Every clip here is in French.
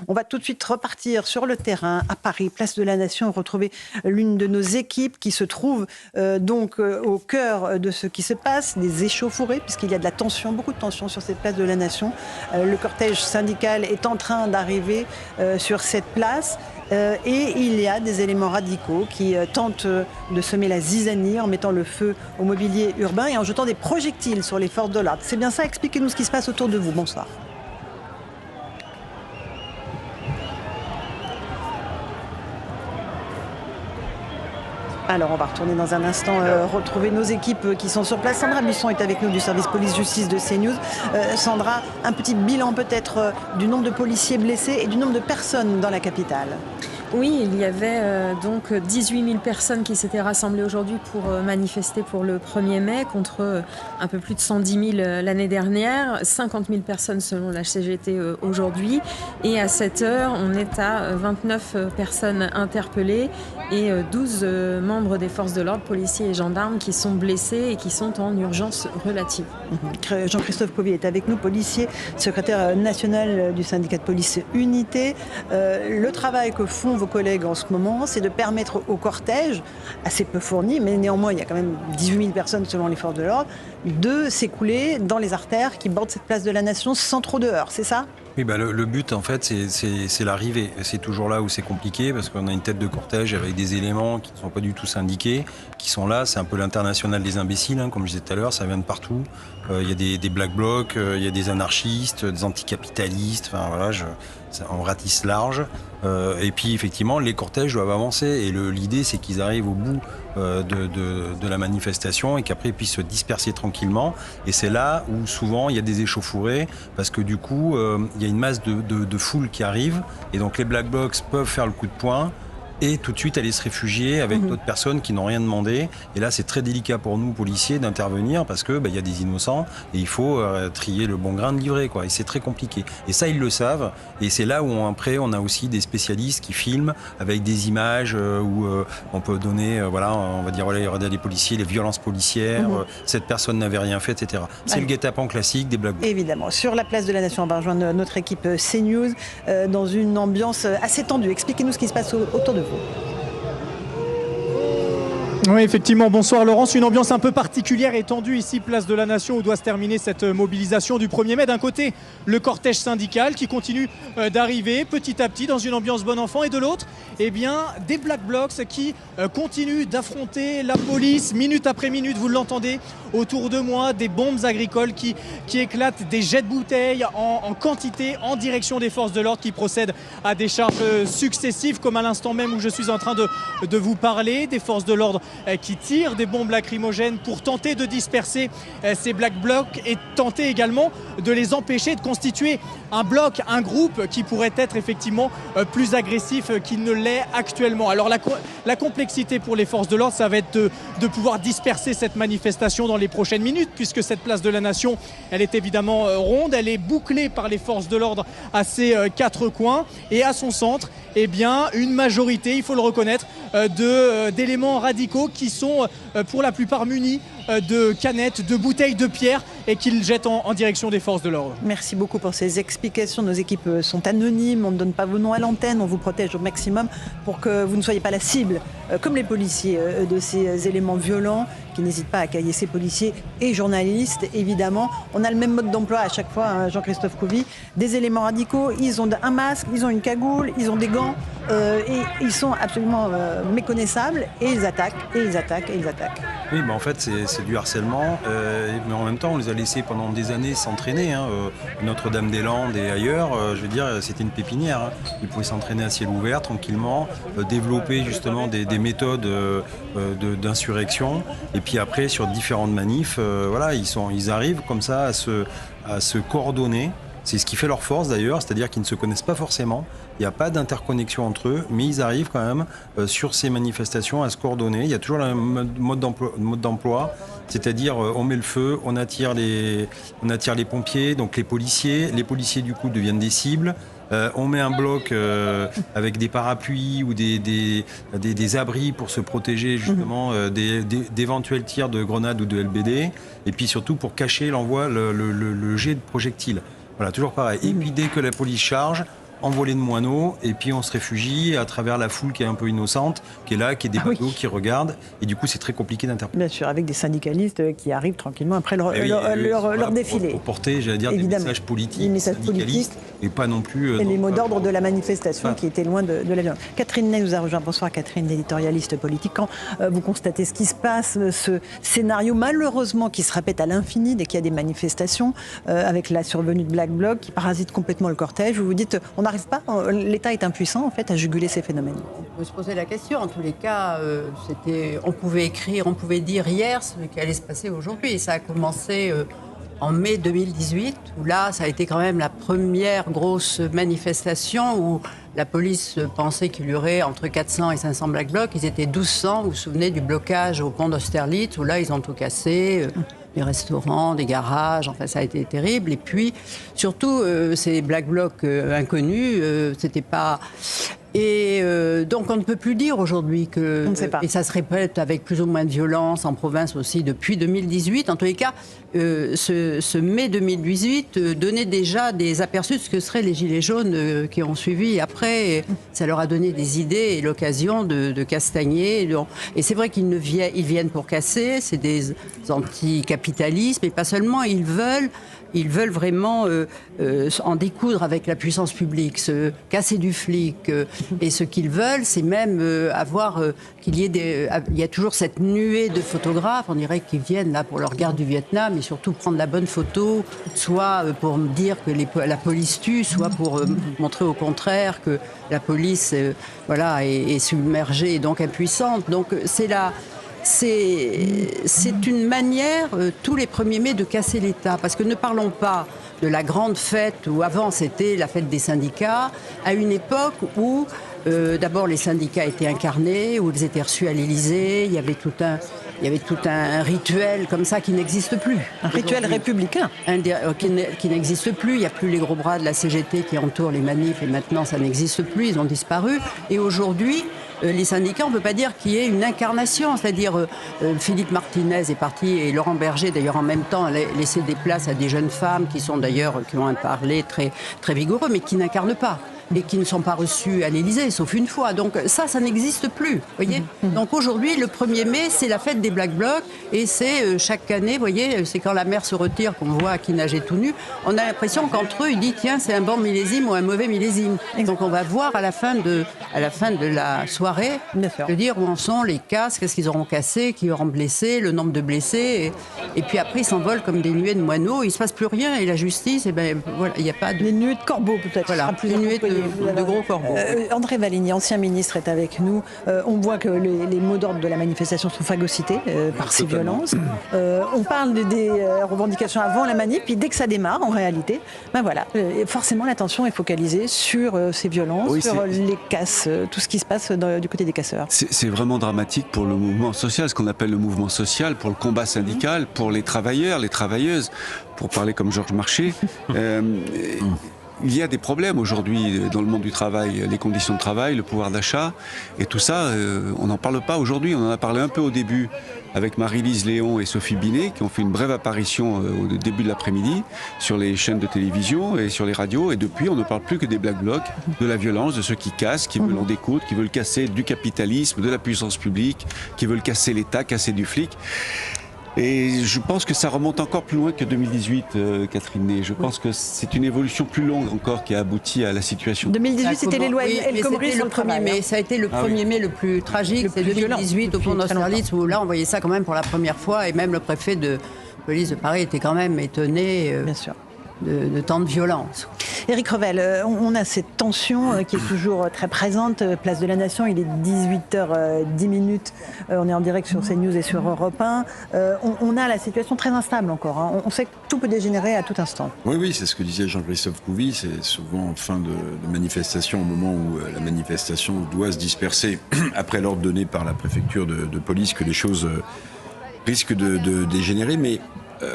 On va tout de suite repartir sur le terrain à Paris, place de la Nation, retrouver l'une de nos équipes qui se trouve au cœur de ce qui se passe, des échauffourées, puisqu'il y a de la tension, beaucoup de tension sur cette place de la Nation. Le cortège syndical est en train d'arriver sur cette place. Et il y a des éléments radicaux qui tentent de semer la zizanie en mettant le feu au mobilier urbain et en jetant des projectiles sur les forces de l'ordre. C'est bien ça? Expliquez-nous ce qui se passe autour de vous. Bonsoir. Alors, on va retourner dans un instant retrouver nos équipes qui sont sur place. Sandra Buisson est avec nous du service police-justice de CNews. Sandra, un petit bilan peut-être du nombre de policiers blessés et du nombre de personnes dans la capitale. Oui, il y avait donc 18 000 personnes qui s'étaient rassemblées aujourd'hui pour manifester pour le 1er mai contre un peu plus de 110 000 l'année dernière, 50 000 personnes selon la CGT aujourd'hui. Et à cette heure, on est à 29 personnes interpellées et 12 membres des forces de l'ordre, policiers et gendarmes, qui sont blessés et qui sont en urgence relative. Jean-Christophe Covy est avec nous, policier, secrétaire national du syndicat de police Unité. Le travail que font vos collègues en ce moment, c'est de permettre au cortège, assez peu fourni, mais néanmoins il y a quand même 18 000 personnes selon les forces de l'ordre, de s'écouler dans les artères qui bordent cette place de la Nation sans trop de heurts, c'est ça ? Oui, le but, en fait, c'est l'arrivée. C'est toujours là où c'est compliqué, parce qu'on a une tête de cortège avec des éléments qui ne sont pas du tout syndiqués, qui sont là. C'est un peu l'international des imbéciles, hein, comme je disais tout à l'heure, ça vient de partout. Il y a des black blocs, il y a des anarchistes, des anticapitalistes, enfin voilà, on ratisse large. Et puis, effectivement, les cortèges doivent avancer. Et l'idée, c'est qu'ils arrivent au bout de la manifestation et qu'après ils puissent se disperser tranquillement. Et c'est là où souvent il y a des échauffourées, parce que du coup, il y a une masse de foule qui arrive. Et donc les black blocs peuvent faire le coup de poing et tout de suite aller se réfugier avec d'autres personnes qui n'ont rien demandé. Et là, c'est très délicat pour nous, policiers, d'intervenir parce que y a des innocents et il faut trier le bon grain de livret, quoi. Et c'est très compliqué. Et ça, ils le savent. Et c'est là où après, on a aussi des spécialistes qui filment avec des images où on peut donner, on va dire, regardez les policiers, les violences policières, cette personne n'avait rien fait, etc. C'est le guet-apens classique des black blocs. Évidemment. Sur la place de la Nation, on va rejoindre notre équipe CNews dans une ambiance assez tendue. Expliquez-nous ce qui se passe autour de vous. Oui, effectivement. Bonsoir Laurence. Une ambiance un peu particulière et tendue ici, place de la Nation, où doit se terminer cette mobilisation du 1er mai. D'un côté, le cortège syndical qui continue d'arriver petit à petit dans une ambiance bon enfant. Et de l'autre, des black blocs qui continuent d'affronter la police minute après minute. Vous l'entendez autour de moi, des bombes agricoles qui éclatent, des jets de bouteilles en quantité en direction des forces de l'ordre qui procèdent à des charges successives, comme à l'instant même où je suis en train de vous parler, des forces de l'ordre qui tirent des bombes lacrymogènes pour tenter de disperser ces black blocs et tenter également de les empêcher de constituer un bloc, un groupe qui pourrait être effectivement plus agressif qu'il ne l'est actuellement. Alors la complexité pour les forces de l'ordre, ça va être de pouvoir disperser cette manifestation dans les prochaines minutes, puisque cette place de la Nation, elle est évidemment ronde, elle est bouclée par les forces de l'ordre à ses quatre coins, et à son centre, une majorité, il faut le reconnaître, d'éléments radicaux qui sont pour la plupart munis de canettes, de bouteilles de pierre et qu'ils jettent en direction des forces de l'ordre. Merci beaucoup pour ces explications. Nos équipes sont anonymes, on ne donne pas vos noms à l'antenne, on vous protège au maximum pour que vous ne soyez pas la cible, comme les policiers, de ces éléments violents qui n'hésitent pas à caillasser policiers et journalistes. Évidemment, on a le même mode d'emploi à chaque fois, hein, Jean-Christophe Covy. Des éléments radicaux, ils ont un masque, ils ont une cagoule, ils ont des gants et ils sont absolument méconnaissables et ils attaquent, et ils attaquent, et ils attaquent. Oui, en fait, c'est du harcèlement, mais en même temps, on les a laissés pendant des années s'entraîner. Notre-Dame-des-Landes et ailleurs, c'était une pépinière. Hein. Ils pouvaient s'entraîner à ciel ouvert, tranquillement, développer justement des méthodes d'insurrection. Et puis après, sur différentes manifs, ils arrivent comme ça à se coordonner. C'est ce qui fait leur force d'ailleurs, c'est-à-dire qu'ils ne se connaissent pas forcément. Il n'y a pas d'interconnexion entre eux, mais ils arrivent quand même sur ces manifestations à se coordonner. Il y a toujours le même mode d'emploi, c'est-à-dire on met le feu, on attire les pompiers, donc les policiers. Les policiers du coup deviennent des cibles. On met un bloc avec des parapluies ou des abris pour se protéger justement d'éventuels tirs de grenades ou de LBD. Et puis surtout pour cacher le jet de projectiles. Voilà, toujours pareil. Et puis dès que la police charge, envolée de moineaux, et puis on se réfugie à travers la foule qui est un peu innocente, qui est là, qui est des badauds qui regardent, et du coup c'est très compliqué d'interpréter. Bien sûr, avec des syndicalistes qui arrivent tranquillement après leur défilé. Pour porter, j'allais dire, des messages politiques, syndicalistes, et pas non plus... et les mots d'ordre de la manifestation qui étaient loin de la violence. Catherine Ney nous a rejoint. Bonsoir Catherine, éditorialiste politique. Quand vous constatez ce qui se passe, ce scénario malheureusement qui se répète à l'infini dès qu'il y a des manifestations, avec la survenue de Black Bloc qui parasite complètement le cortège, vous vous dites on n'arrive pas, l'État est impuissant en fait à juguler ces phénomènes. On peut se poser la question. En tous les cas, on pouvait écrire, on pouvait dire hier ce qui allait se passer aujourd'hui. Et ça a commencé en mai 2018, où là, ça a été quand même la première grosse manifestation où la police pensait qu'il y aurait entre 400 et 500 Black Blocs. Ils étaient 1200. Vous vous souvenez du blocage au pont d'Austerlitz, où là, ils ont tout cassé. Des restaurants, des garages, enfin ça a été terrible. Et puis, surtout, ces Black Blocs inconnus, c'était pas... Et donc on ne peut plus dire aujourd'hui que... On ne sait pas. Et ça se répète avec plus ou moins de violence en province aussi depuis 2018. En tous les cas, ce mai 2018 donnait déjà des aperçus de ce que seraient les Gilets jaunes qui ont suivi après. Et ça leur a donné des idées et l'occasion de castagner. Et c'est vrai qu'ils viennent pour casser, c'est des anticapitalismes, et pas seulement, ils veulent vraiment en découdre avec la puissance publique, se casser du flic. Et ce qu'ils veulent, c'est même avoir qu'il y ait il y a toujours cette nuée de photographes, on dirait qu'ils viennent là pour leur guerre du Vietnam, et surtout prendre la bonne photo, soit pour dire que la police tue, soit pour montrer au contraire que la police est submergée et donc impuissante. Donc c'est une manière, tous les 1er mai, de casser l'État. Parce que ne parlons pas de la grande fête où avant c'était la fête des syndicats, à une époque où d'abord les syndicats étaient incarnés, où ils étaient reçus à l'Élysée, il y avait tout un rituel comme ça qui n'existe plus. Un rituel républicain. Qui n'existe plus. Il n'y a plus les gros bras de la CGT qui entourent les manifs, et maintenant ça n'existe plus, ils ont disparu. Et aujourd'hui, les syndicats, on ne peut pas dire qu'il y ait une incarnation. C'est-à-dire, Philippe Martinez est parti, et Laurent Berger, d'ailleurs, en même temps, a laissé des places à des jeunes femmes qui ont un parler très, très vigoureux, mais qui n'incarnent pas. Et qui ne sont pas reçus à l'Élysée, sauf une fois. Donc ça n'existe plus, voyez. Donc aujourd'hui, le 1er mai, c'est la fête des Black Blocs, et c'est chaque année, vous voyez, c'est quand la mer se retire qu'on voit qui nager tout nu. On a l'impression qu'entre eux, ils disent tiens, c'est un bon millésime ou un mauvais millésime. Donc on va voir à la fin de la soirée, de dire où en sont les casques, qu'est-ce qu'ils auront cassé, qui auront blessé, le nombre de blessés, et puis après ils s'envolent comme des nuées de moineaux. Il se passe plus rien, et la justice, il n'y a pas de... Les nuées de corbeaux peut-être. Voilà, les nuées de gros corbeaux. André Valigny, ancien ministre, est avec nous. On voit que les mots d'ordre de la manifestation sont phagocytés par ces violences. On parle des revendications avant la manip, puis dès que ça démarre, en réalité, forcément l'attention est focalisée sur ces violences, sur les casses, tout ce qui se passe du côté des casseurs. C'est vraiment dramatique pour le mouvement social, ce qu'on appelle le mouvement social, pour le combat syndical, pour les travailleurs, les travailleuses, pour parler comme Georges Marchais. Il y a des problèmes aujourd'hui dans le monde du travail, les conditions de travail, le pouvoir d'achat, et tout ça, on n'en parle pas aujourd'hui. On en a parlé un peu au début avec Marie-Lise Léon et Sophie Binet, qui ont fait une brève apparition au début de l'après-midi sur les chaînes de télévision et sur les radios, et depuis on ne parle plus que des Black Blocs, de la violence, de ceux qui cassent, qui veulent en découdre, qui veulent casser du capitalisme, de la puissance publique, qui veulent casser l'État, casser du flic. Et je pense que ça remonte encore plus loin que 2018, Catherine Ney. Je pense que c'est une évolution plus longue encore qui a abouti à la situation. 2018, c'était les lois El Khomri sur le 1er mai. Ça a été le 1er mai le plus tragique. C'est 2018 au pont d'Austerlitz, où là on voyait ça quand même pour la première fois, et même le préfet de police de Paris était quand même étonné. Bien sûr. De tant de violence. Éric Revel, on a cette tension qui est toujours très présente. Place de la Nation, il est 18h10. On est en direct sur CNews et sur Europe 1. On a la situation très instable encore. On sait que tout peut dégénérer à tout instant. Oui, c'est ce que disait Jean-Christophe Couvi. C'est souvent en fin de manifestation, au moment où la manifestation doit se disperser, après l'ordre donné par la préfecture de police, que les choses risquent de dégénérer. Mais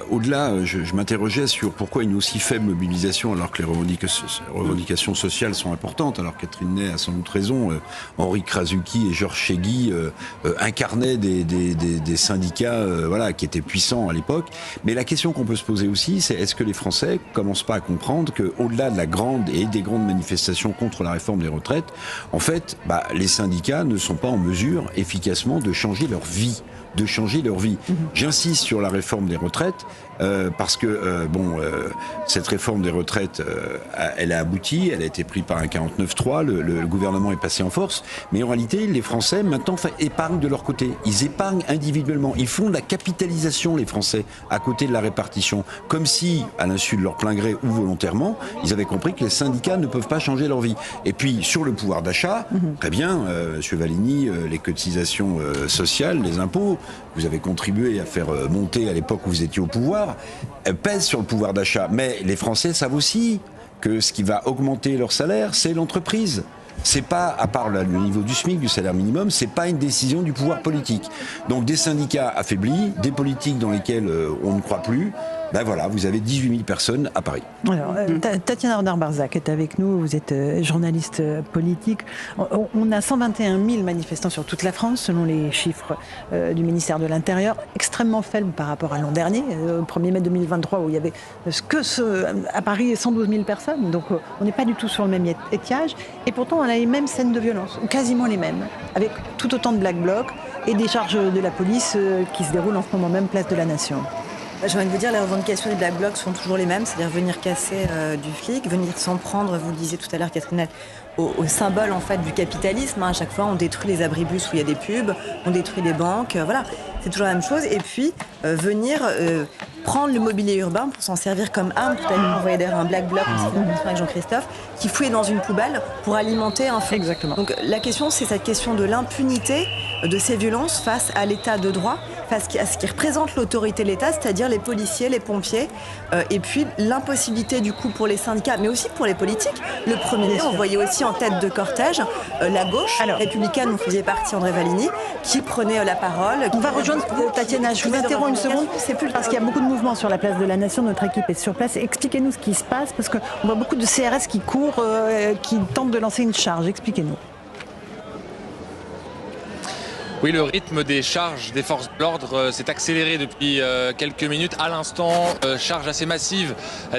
Au-delà, je m'interrogeais sur pourquoi une aussi faible mobilisation alors que les revendications sociales sont importantes. Alors Catherine Ney a sans doute raison. Henri Krasuki et Georges Chegui incarnaient des syndicats voilà, qui étaient puissants à l'époque. Mais la question qu'on peut se poser aussi, c'est est-ce que les Français commencent pas à comprendre qu'au-delà de la grande et des grandes manifestations contre la réforme des retraites, en fait, les syndicats ne sont pas en mesure efficacement de changer leur vie. J'insiste sur la réforme des retraites parce que cette réforme des retraites, elle a abouti, elle a été prise par un 49-3, le gouvernement est passé en force, mais en réalité, les Français maintenant épargnent de leur côté. Ils épargnent individuellement. Ils font de la capitalisation, les Français, à côté de la répartition, comme si, à l'insu de leur plein gré ou volontairement, ils avaient compris que les syndicats ne peuvent pas changer leur vie. Et puis sur le pouvoir d'achat, très bien, Monsieur Valigny, les cotisations sociales, les impôts. Vous avez contribué à faire monter à l'époque où vous étiez au pouvoir, pèsent sur le pouvoir d'achat. Mais les Français savent aussi que ce qui va augmenter leur salaire, c'est l'entreprise. C'est pas, à part le niveau du SMIC, du salaire minimum, c'est pas une décision du pouvoir politique. Donc des syndicats affaiblis, des politiques dans lesquelles on ne croit plus. Voilà, vous avez 18 000 personnes à Paris. Alors, Tatiana Renard-Barzac est avec nous, vous êtes journaliste politique. On a 121 000 manifestants sur toute la France, selon les chiffres du ministère de l'Intérieur, extrêmement faibles par rapport à l'an dernier, au 1er mai 2023, où il y avait à Paris 112 000 personnes. Donc on n'est pas du tout sur le même étiage. Et pourtant, on a les mêmes scènes de violence, ou quasiment les mêmes, avec tout autant de Black Blocs et des charges de la police qui se déroulent en ce moment même, place de la Nation. J'ai envie de vous dire, les revendications des Black Blocs sont toujours les mêmes, c'est-à-dire venir casser du flic, venir s'en prendre, vous le disiez tout à l'heure, Catherine, au symbole en fait du capitalisme. À chaque fois, on détruit les abribus où il y a des pubs, on détruit les banques, voilà, c'est toujours la même chose. Et puis venir prendre le mobilier urbain pour s'en servir comme arme. Tout à l'heure, on voyait d'ailleurs un Black Bloc avec Jean-Christophe qui fouillait dans une poubelle pour alimenter un feu. Exactement. Donc la question, c'est cette question de l'impunité de ces violences face à l'état de droit, face à ce qui représente l'autorité de l'État, c'est-à-dire les policiers, les pompiers, et puis l'impossibilité du coup pour les syndicats, mais aussi pour les politiques. Le 1er mai, on voyait aussi en tête de cortège la gauche républicaine, dont faisait partie André Valigny, qui prenait la parole. On va rejoindre Tatiana, je vous interromps une seconde, parce qu'il y a beaucoup de mouvements sur la place de la Nation, notre équipe est sur place. Expliquez-nous ce qui se passe, parce qu'on voit beaucoup de CRS qui courent, qui tentent de lancer une charge. Expliquez-nous. Oui, le rythme des charges des forces de l'ordre s'est accéléré depuis quelques minutes. À l'instant, charge assez massive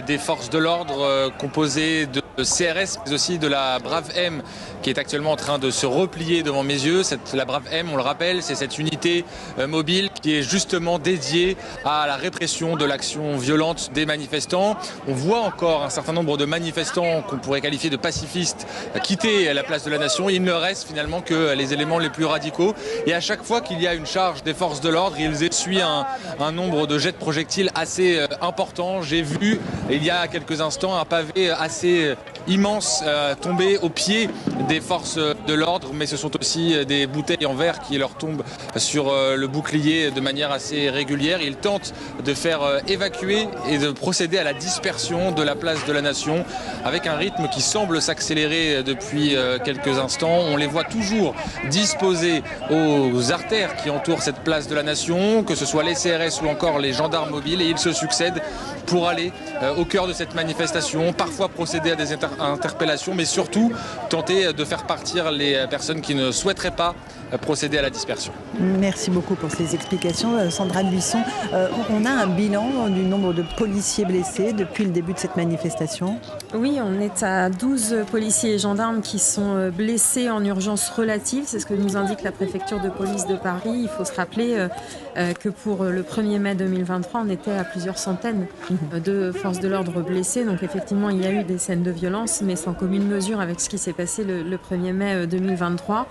des forces de l'ordre composées de CRS, mais aussi de la Brave M, qui est actuellement en train de se replier devant mes yeux. La Brave M, on le rappelle, c'est cette unité mobile qui est justement dédiée à la répression de l'action violente des manifestants. On voit encore un certain nombre de manifestants qu'on pourrait qualifier de pacifistes quitter la place de la Nation. Il ne reste finalement que les éléments les plus radicaux. Et à chaque fois qu'il y a une charge des forces de l'ordre, ils essuient un nombre de jets de projectiles assez important. J'ai vu il y a quelques instants un pavé assez immense tomber au pied des forces de l'ordre, mais ce sont aussi des bouteilles en verre qui leur tombent sur le bouclier de manière assez régulière. Ils tentent de faire évacuer et de procéder à la dispersion de la place de la Nation avec un rythme qui semble s'accélérer depuis quelques instants. On les voit toujours disposés aux artères qui entourent cette place de la Nation, que ce soit les CRS ou encore les gendarmes mobiles, et ils se succèdent pour aller au cœur de cette manifestation, parfois procéder à des interpellations, mais surtout tenter de faire partir les personnes qui ne souhaiteraient pas procéder à la dispersion. Merci beaucoup pour ces explications. Sandra Buisson, on a un bilan du nombre de policiers blessés depuis le début de cette manifestation? Oui, on est à 12 policiers et gendarmes qui sont blessés en urgence relative. C'est ce que nous indique la préfecture de police de Paris. Il faut se rappeler que pour le 1er mai 2023, on était à plusieurs centaines de forces de l'ordre blessées. Donc effectivement, il y a eu des scènes de violence, mais sans commune mesure avec ce qui s'est passé le 1er mai 2023.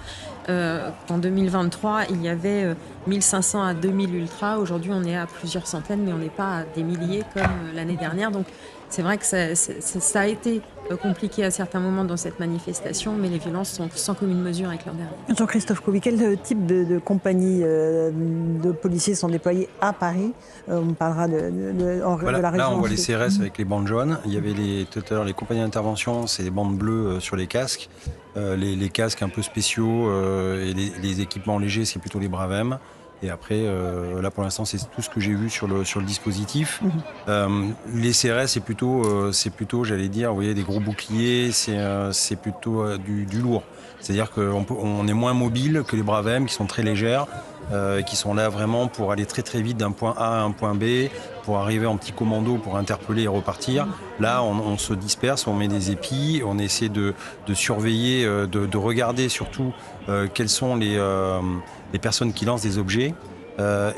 En 2023, il y avait 1500 à 2000 ultras. Aujourd'hui, on est à plusieurs centaines, mais on n'est pas à des milliers comme l'année dernière. Donc c'est vrai que ça a été compliqué à certains moments dans cette manifestation, mais les violences sont sans commune mesure avec l'an dernier. Jean-Christophe Couvi, quel type de compagnies de policiers sont déployés à Paris? On parlera de la région. Là, on voit les CRS avec les bandes jaunes. Il y avait tout à l'heure les compagnies d'intervention, c'est les bandes bleues sur les casques. Les casques un peu spéciaux et les équipements légers, c'est plutôt les Braves M. Et après, là pour l'instant, c'est tout ce que j'ai vu sur le dispositif. Les CRS, c'est plutôt, j'allais dire, vous voyez, des gros boucliers, c'est plutôt du lourd. C'est-à-dire qu'on est moins mobile que les Braves M, qui sont très légères, qui sont là vraiment pour aller très très vite d'un point A à un point B, pour arriver en petit commando, pour interpeller et repartir. Là, on se disperse, on met des épis, on essaie de surveiller, de regarder surtout quelles sont les personnes qui lancent des objets.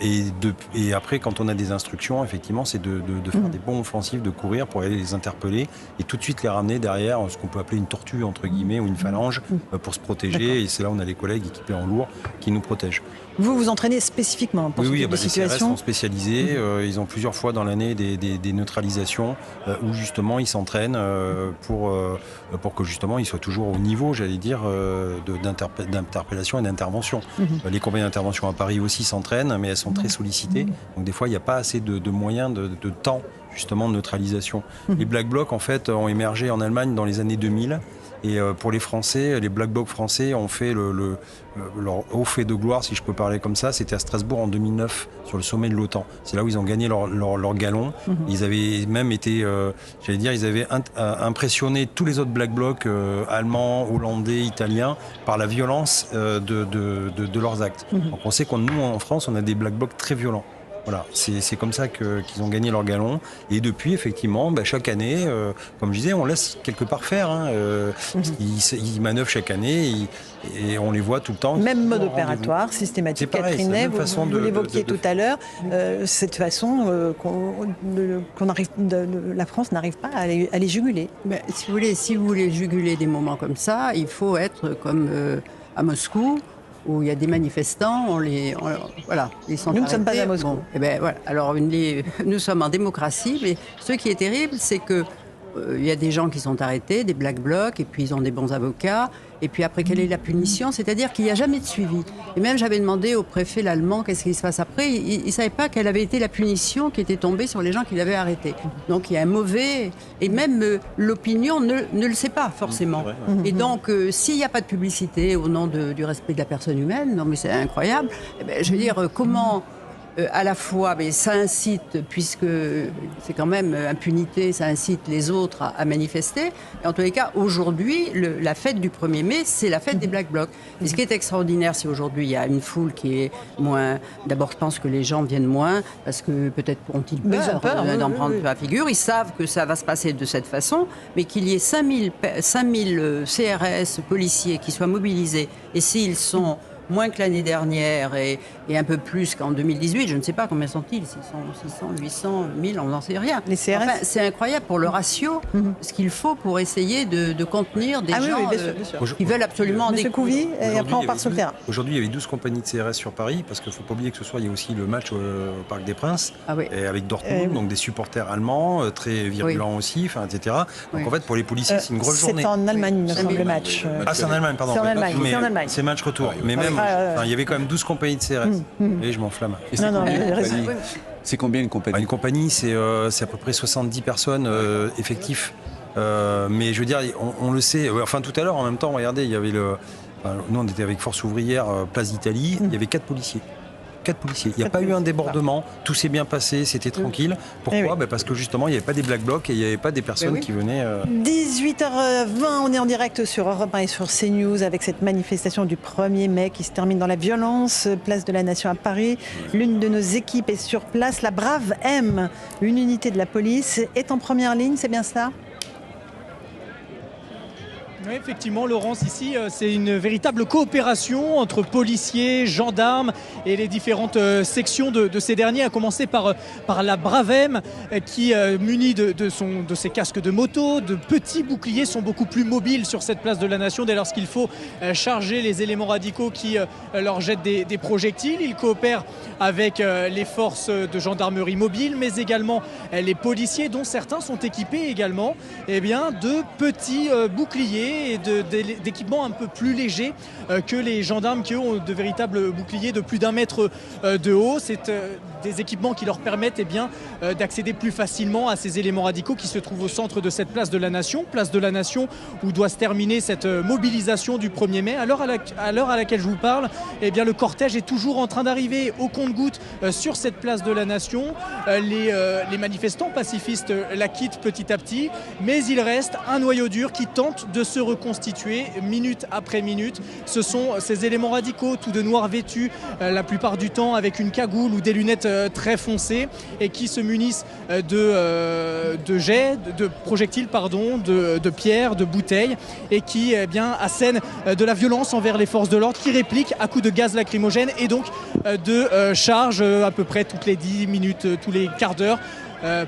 Et après, quand on a des instructions, effectivement, c'est de faire des bons offensifs, de courir pour aller les interpeller et tout de suite les ramener derrière ce qu'on peut appeler une tortue, entre guillemets, ou une phalange pour se protéger. Et c'est là où on a les collègues équipés en lourd qui nous protègent. Vous vous entraînez spécifiquement pour ce type de situation? Les CRS sont spécialisés. Ils ont plusieurs fois dans l'année des neutralisations où justement ils s'entraînent pour que justement ils soient toujours au niveau, j'allais dire, d'interpellation et d'intervention. Les compagnies d'intervention à Paris aussi s'entraînent, mais elles sont très sollicitées. Donc des fois, il n'y a pas assez de moyens, de temps justement de neutralisation. Les Black Blocs, en fait, ont émergé en Allemagne dans les années 2000. Et pour les Français, les Black Blocs français ont fait leur haut fait de gloire, si je peux parler comme ça. C'était à Strasbourg en 2009, sur le sommet de l'OTAN. C'est là où ils ont gagné leur galon. Ils avaient même été, j'allais dire, ils avaient impressionné tous les autres Black Blocs, allemands, hollandais, italiens, par la violence de leurs actes. Donc on sait que nous, en France, on a des Black Blocs très violents. Voilà, c'est comme ça qu'ils ont gagné leur galon. Et depuis, effectivement, chaque année, comme je disais, on laisse quelque part faire. Ils manœuvrent chaque année et on les voit tout le temps. Même mode opératoire, systématique. Catherine Ney, vous l'évoquiez tout à l'heure, cette façon la France n'arrive pas à les juguler. Si vous voulez juguler des moments comme ça, il faut être comme à Moscou, où il y a des manifestants, Nous ne sommes pas à Moscou. Voilà. Alors, nous sommes en démocratie, mais ce qui est terrible, c'est que il y a des gens qui sont arrêtés, des Black Blocs, et puis ils ont des bons avocats. Et puis après, quelle est la punition? C'est-à-dire qu'il n'y a jamais de suivi. Et même, j'avais demandé au préfet l'allemand qu'est-ce qui se passe après. Il ne savait pas quelle avait été la punition qui était tombée sur les gens qui l'avaient arrêté. Donc il y a un mauvais... Et même l'opinion ne le sait pas forcément. Et donc, s'il n'y a pas de publicité au nom du respect de la personne humaine, non mais c'est incroyable, je veux dire, comment... à la fois, mais ça incite, puisque c'est quand même impunité, ça incite les autres à manifester. Et en tous les cas, aujourd'hui, la fête du 1er mai, c'est la fête des Black Blocs. Et ce qui est extraordinaire, c'est aujourd'hui, il y a une foule qui est moins... D'abord, je pense que les gens viennent moins, parce que peut-être ont-ils peur d'en prendre la figure. Ils savent que ça va se passer de cette façon, mais qu'il y ait 5000 CRS, policiers, qui soient mobilisés, et s'ils sont... moins que l'année dernière et un peu plus qu'en 2018. Je ne sais pas combien sont-ils, 600, 800, 1000, on n'en sait rien. Les CRS, c'est incroyable pour le ratio, ce qu'il faut pour essayer de contenir des gens qui veulent absolument Monsieur Couvi, et après on part sur le terrain. Aujourd'hui, il y avait 12 compagnies de CRS sur Paris, parce qu'il ne faut pas oublier que ce soir, il y a aussi le match au Parc des Princes, et avec Dortmund, donc des supporters allemands, très virulents aussi, etc. Donc en fait, pour les policiers, c'est une grosse journée. C'est en Allemagne, il me semble, le match. C'est en Allemagne, pardon. C'est en Allemagne. C'est match retour. Mais même, il y avait quand même 12 compagnies de CRS. Et je m'enflamme. C'est combien une compagnie? Une compagnie, c'est à peu près 70 personnes effectifs. Mais je veux dire, on le sait. Enfin, tout à l'heure, en même temps, regardez, il y avait nous, on était avec Force Ouvrière, Place d'Italie. Il y avait 4 policiers. 4 policiers. Il n'y a pas eu un débordement, tout s'est bien passé, c'était tranquille. Pourquoi? Parce que justement, il n'y avait pas des Black Blocs et il n'y avait pas des personnes qui venaient... 18h20, on est en direct sur Europe 1 et sur CNews avec cette manifestation du 1er mai qui se termine dans la violence, place de la Nation à Paris. L'une de nos équipes est sur place, la Brave M, une unité de la police, est en première ligne, c'est bien cela? Oui, effectivement, Laurence, ici, c'est une véritable coopération entre policiers, gendarmes et les différentes sections de ces derniers, à commencer par la Brave M, qui, munie de ses casques de moto, de petits boucliers, sont beaucoup plus mobiles sur cette place de la Nation dès lors qu'il faut charger les éléments radicaux qui leur jettent des projectiles. Ils coopèrent avec les forces de gendarmerie mobile, mais également les policiers, dont certains sont équipés également de petits boucliers boucliers et d'équipements un peu plus légers que les gendarmes qui eux ont de véritables boucliers de plus d'1 mètre de haut. C'est des équipements qui leur permettent d'accéder plus facilement à ces éléments radicaux qui se trouvent au centre de cette place de la Nation où doit se terminer cette mobilisation du 1er mai. À l'heure à laquelle je vous parle, le cortège est toujours en train d'arriver au compte-gouttes sur cette place de la Nation. Les manifestants pacifistes la quittent petit à petit, mais il reste un noyau dur qui tente de se reconstituer minute après minute. Ce sont ces éléments radicaux, tout de noir vêtus, la plupart du temps avec une cagoule ou des lunettes très foncées, et qui se munissent de projectiles, de pierres, de bouteilles, et qui assènent de la violence envers les forces de l'ordre, qui répliquent à coups de gaz lacrymogène et donc de charges à peu près toutes les 10 minutes, tous les quarts d'heure.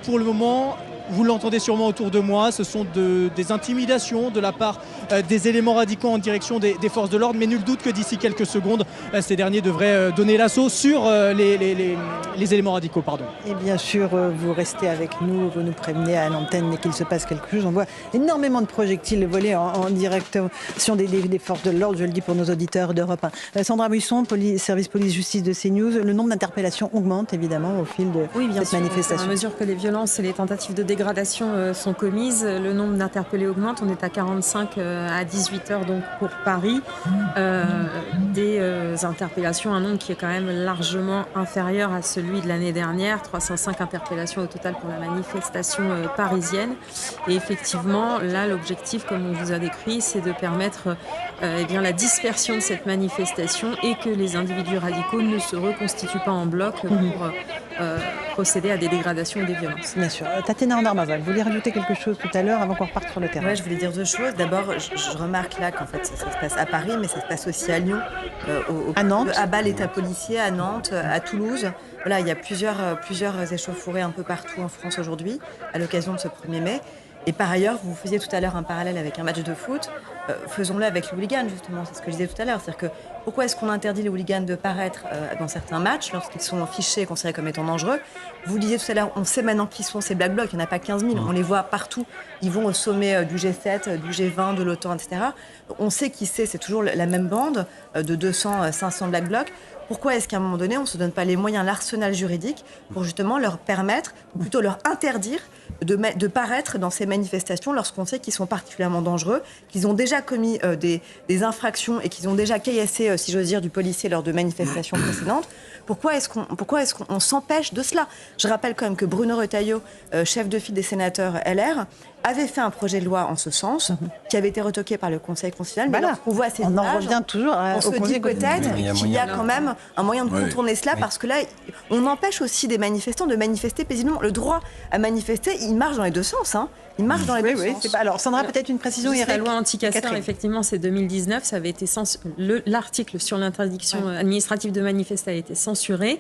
Pour le moment, vous l'entendez sûrement autour de moi, ce sont des intimidations de la part des éléments radicaux en direction des forces de l'ordre, mais nul doute que d'ici quelques secondes, ces derniers devraient donner l'assaut sur les éléments radicaux. Et bien sûr, vous restez avec nous, vous nous prévenez à l'antenne dès qu'il se passe quelque chose. On voit énormément de projectiles volés en direction des forces de l'ordre, je le dis pour nos auditeurs d'Europe 1. Sandra Buisson, service police-justice de CNews, le nombre d'interpellations augmente évidemment au fil de cette manifestation. À mesure que les violences et les tentatives de dégradation sont commises, le nombre d'interpellés augmente. On est à 45 à 18h donc pour Paris. Des interpellations, un nombre qui est quand même largement inférieur à celui de l'année dernière. 305 interpellations au total pour la manifestation parisienne. Et effectivement, là, l'objectif, comme on vous a décrit, c'est de permettre la dispersion de cette manifestation et que les individus radicaux ne se reconstituent pas en bloc pour procéder à des dégradations et des violences. Bien sûr. Tatiana Arnard-Mazel, vous vouliez rajouter quelque chose tout à l'heure avant qu'on reparte sur le terrain? Oui, je voulais dire 2 choses. D'abord, je remarque là qu'en fait, ça se passe à Paris, mais ça se passe aussi à Lyon, à Nantes, à Bâle, l'État policier, à Nantes, à Toulouse. Voilà, il y a plusieurs échauffourées un peu partout en France aujourd'hui, à l'occasion de ce 1er mai. Et par ailleurs, vous faisiez tout à l'heure un parallèle avec un match de foot. Faisons-le avec les hooligans, justement. C'est ce que je disais tout à l'heure. C'est-à-dire que pourquoi est-ce qu'on interdit les hooligans de paraître dans certains matchs lorsqu'ils sont fichés et considérés comme étant dangereux? Vous le disiez tout à l'heure, on sait maintenant qui sont ces Black Blocs. Il n'y en a pas 15 000. On les voit partout. Ils vont au sommet du G7, du G20, de l'OTAN, etc. On sait qui c'est toujours la même bande de 200, 500 Black Blocs. Pourquoi est-ce qu'à un moment donné, on ne se donne pas les moyens, l'arsenal juridique, pour justement leur permettre, ou plutôt leur interdire, de paraître dans ces manifestations lorsqu'on sait qu'ils sont particulièrement dangereux, qu'ils ont déjà commis des infractions et qu'ils ont déjà caillassé, si j'ose dire, du policier lors de manifestations précédentes? Pourquoi est-ce qu'on s'empêche de cela? Je rappelle quand même que Bruno Retailleau, chef de file des sénateurs LR, avait fait un projet de loi en ce sens, qui avait été retoqué par le Conseil constitutionnel. Mais voilà. on voit ces on en revient toujours on se dit peut-être qu'il y a quand même un moyen de contourner cela, parce que là, on empêche aussi des manifestants de manifester paisiblement. Le droit à manifester, il marche dans les deux sens. Il marche dans les deux sens. Alors, Sandra, peut-être une précision. La loi anti-casseurs, effectivement, c'est 2019. Ça avait été l'article sur l'interdiction administrative de manifester a été censuré.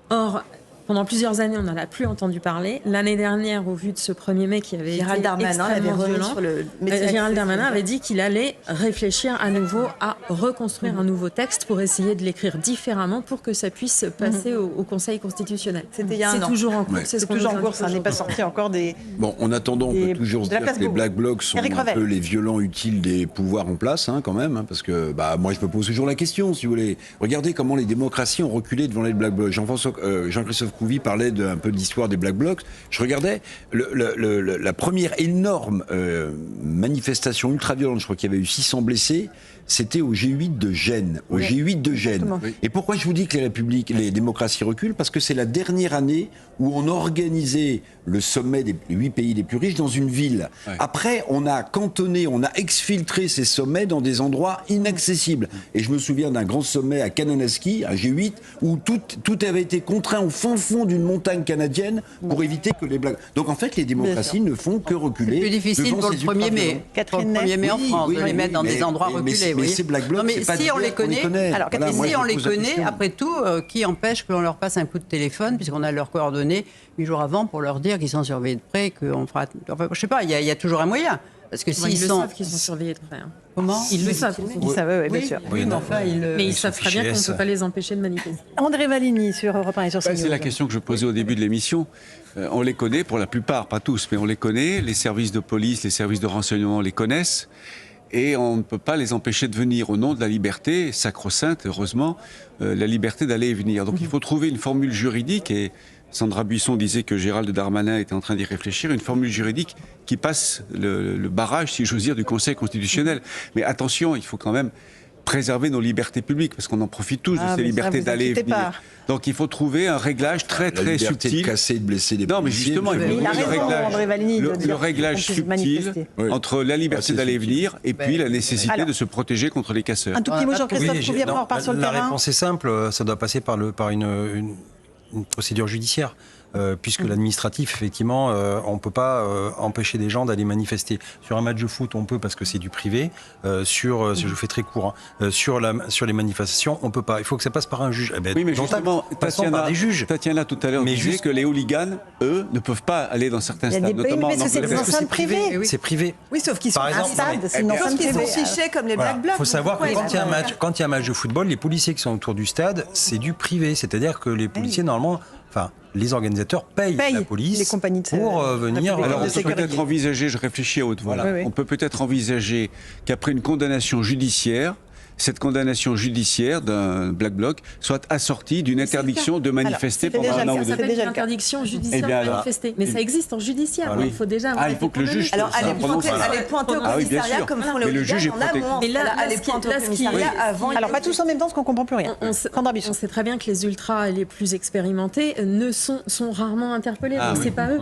Or, pendant plusieurs années, on n'en a plus entendu parler. L'année dernière, au vu de ce 1er mai qui avait été extrêmement violent, Gérald Darmanin avait dit qu'il allait réfléchir à nouveau à reconstruire un nouveau texte pour essayer de l'écrire différemment pour que ça puisse passer au Conseil constitutionnel. C'était il y a un an. C'est toujours en cours. C'est toujours en cours, ça n'est pas sorti encore des... Bon, en attendant, on peut toujours se dire que les Black Blocs sont un peu les violents utiles des pouvoirs en place, quand même, parce que moi, je me pose toujours la question, si vous voulez. Regardez comment les démocraties ont reculé devant les Black Blocs. Jean-Christophe Couvi parlait un peu de l'histoire des Black Blocs. Je regardais la première énorme manifestation ultra-violente, je crois qu'il y avait eu 600 blessés, c'était au G8 de Gênes. G8 de Gênes. Oui. Et pourquoi je vous dis que les démocraties reculent? Parce que c'est la dernière année où on organisait le sommet des 8 pays les plus riches dans une ville. Ouais. Après, on a cantonné, on a exfiltré ces sommets dans des endroits inaccessibles. Et je me souviens d'un grand sommet à Kananaskis, un G8, où tout avait été contraint au fond d'une montagne canadienne pour éviter que les Black... Donc en fait, les démocraties ne font que reculer. C'est plus difficile pour le 1er mai. Pour le 1er mai en France, de les mettre dans des endroits reculés. Mais ces Black Blocs, c'est pas si on les connaît. Alors, voilà, si on les connaît, après tout, qui empêche que l'on leur passe un coup de téléphone, puisqu'on a leurs coordonnées 8 jours avant pour leur dire qu'ils sont surveillés de près, qu'on fera... Enfin, je sais pas, il y a toujours un moyen. Parce que s'ils savent qu'ils sont surveillés de près. Comment? Ils le savent. Ils savent, oui, bien sûr. Oui, mais enfin, mais ils savent très bien qu'on ne peut pas les empêcher de manifester. André Valigny sur Europe 1 et sur CNews. C'est la question que je posais au début de l'émission. On les connaît pour la plupart, pas tous, mais on les connaît. Les services de police, les services de renseignement les connaissent. et on ne peut pas les empêcher de venir au nom de la liberté, sacro-sainte, heureusement, la liberté d'aller et venir. Donc il faut trouver une formule juridique, et Sandra Buisson disait que Gérald Darmanin était en train d'y réfléchir, une formule juridique qui passe le barrage, si j'ose dire, du Conseil constitutionnel. Mais attention, il faut quand même préserver nos libertés publiques, parce qu'on en profite tous de ces libertés d'aller et venir. Pas. Donc il faut trouver un réglage très subtil. De casser, de blesser des Non, mais justement, il faut il a raison, le réglage subtil entre la liberté d'aller et venir et puis la nécessité de se protéger contre les casseurs. Un tout petit mot, Jean-Christophe Trouvier, après on repart sur le terrain. La réponse est simple, ça doit passer par une procédure judiciaire. Puisque l'administratif, effectivement, on ne peut pas empêcher des gens d'aller manifester. Sur un match de foot, on peut parce que c'est du privé. Je fais très court, hein, sur les manifestations, on ne peut pas. Il faut que ça passe par un juge. Oui, mais justement, par des juges. Tatiana, tout à l'heure, disait que les hooligans, eux, ne peuvent pas aller dans certains stades. Notamment parce que c'est des enceintes privées. C'est privé. Oui, sauf qu'ils sont un stade, c'est une enceinte privée. Ils sont fichés comme les Black Blocs. Il faut savoir que quand il y a un match de football, les policiers qui sont autour du stade, c'est du privé. C'est-à-dire que les policiers, normalement... Enfin, les organisateurs payent la police les compagnies pour venir... Alors, on peut peut-être envisager, je réfléchis à haute voix, on peut peut-être envisager qu'après une condamnation judiciaire, cette condamnation judiciaire d'un Black Bloc soit assortie d'une interdiction de manifester pendant un an ou deux. Ça s'appelle une interdiction judiciaire de manifester. Mais ça existe en judiciaire. Il faut déjà... il faut que le juge... Alors, allez pointer au commissariat comme font les hooligans en amont. Mais là, allez pointer au commissariat avant... Alors, pas tous en même temps, parce qu'on ne comprend plus rien. On sait très bien que les ultras les plus expérimentés sont rarement interpellés. Donc, c'est pas eux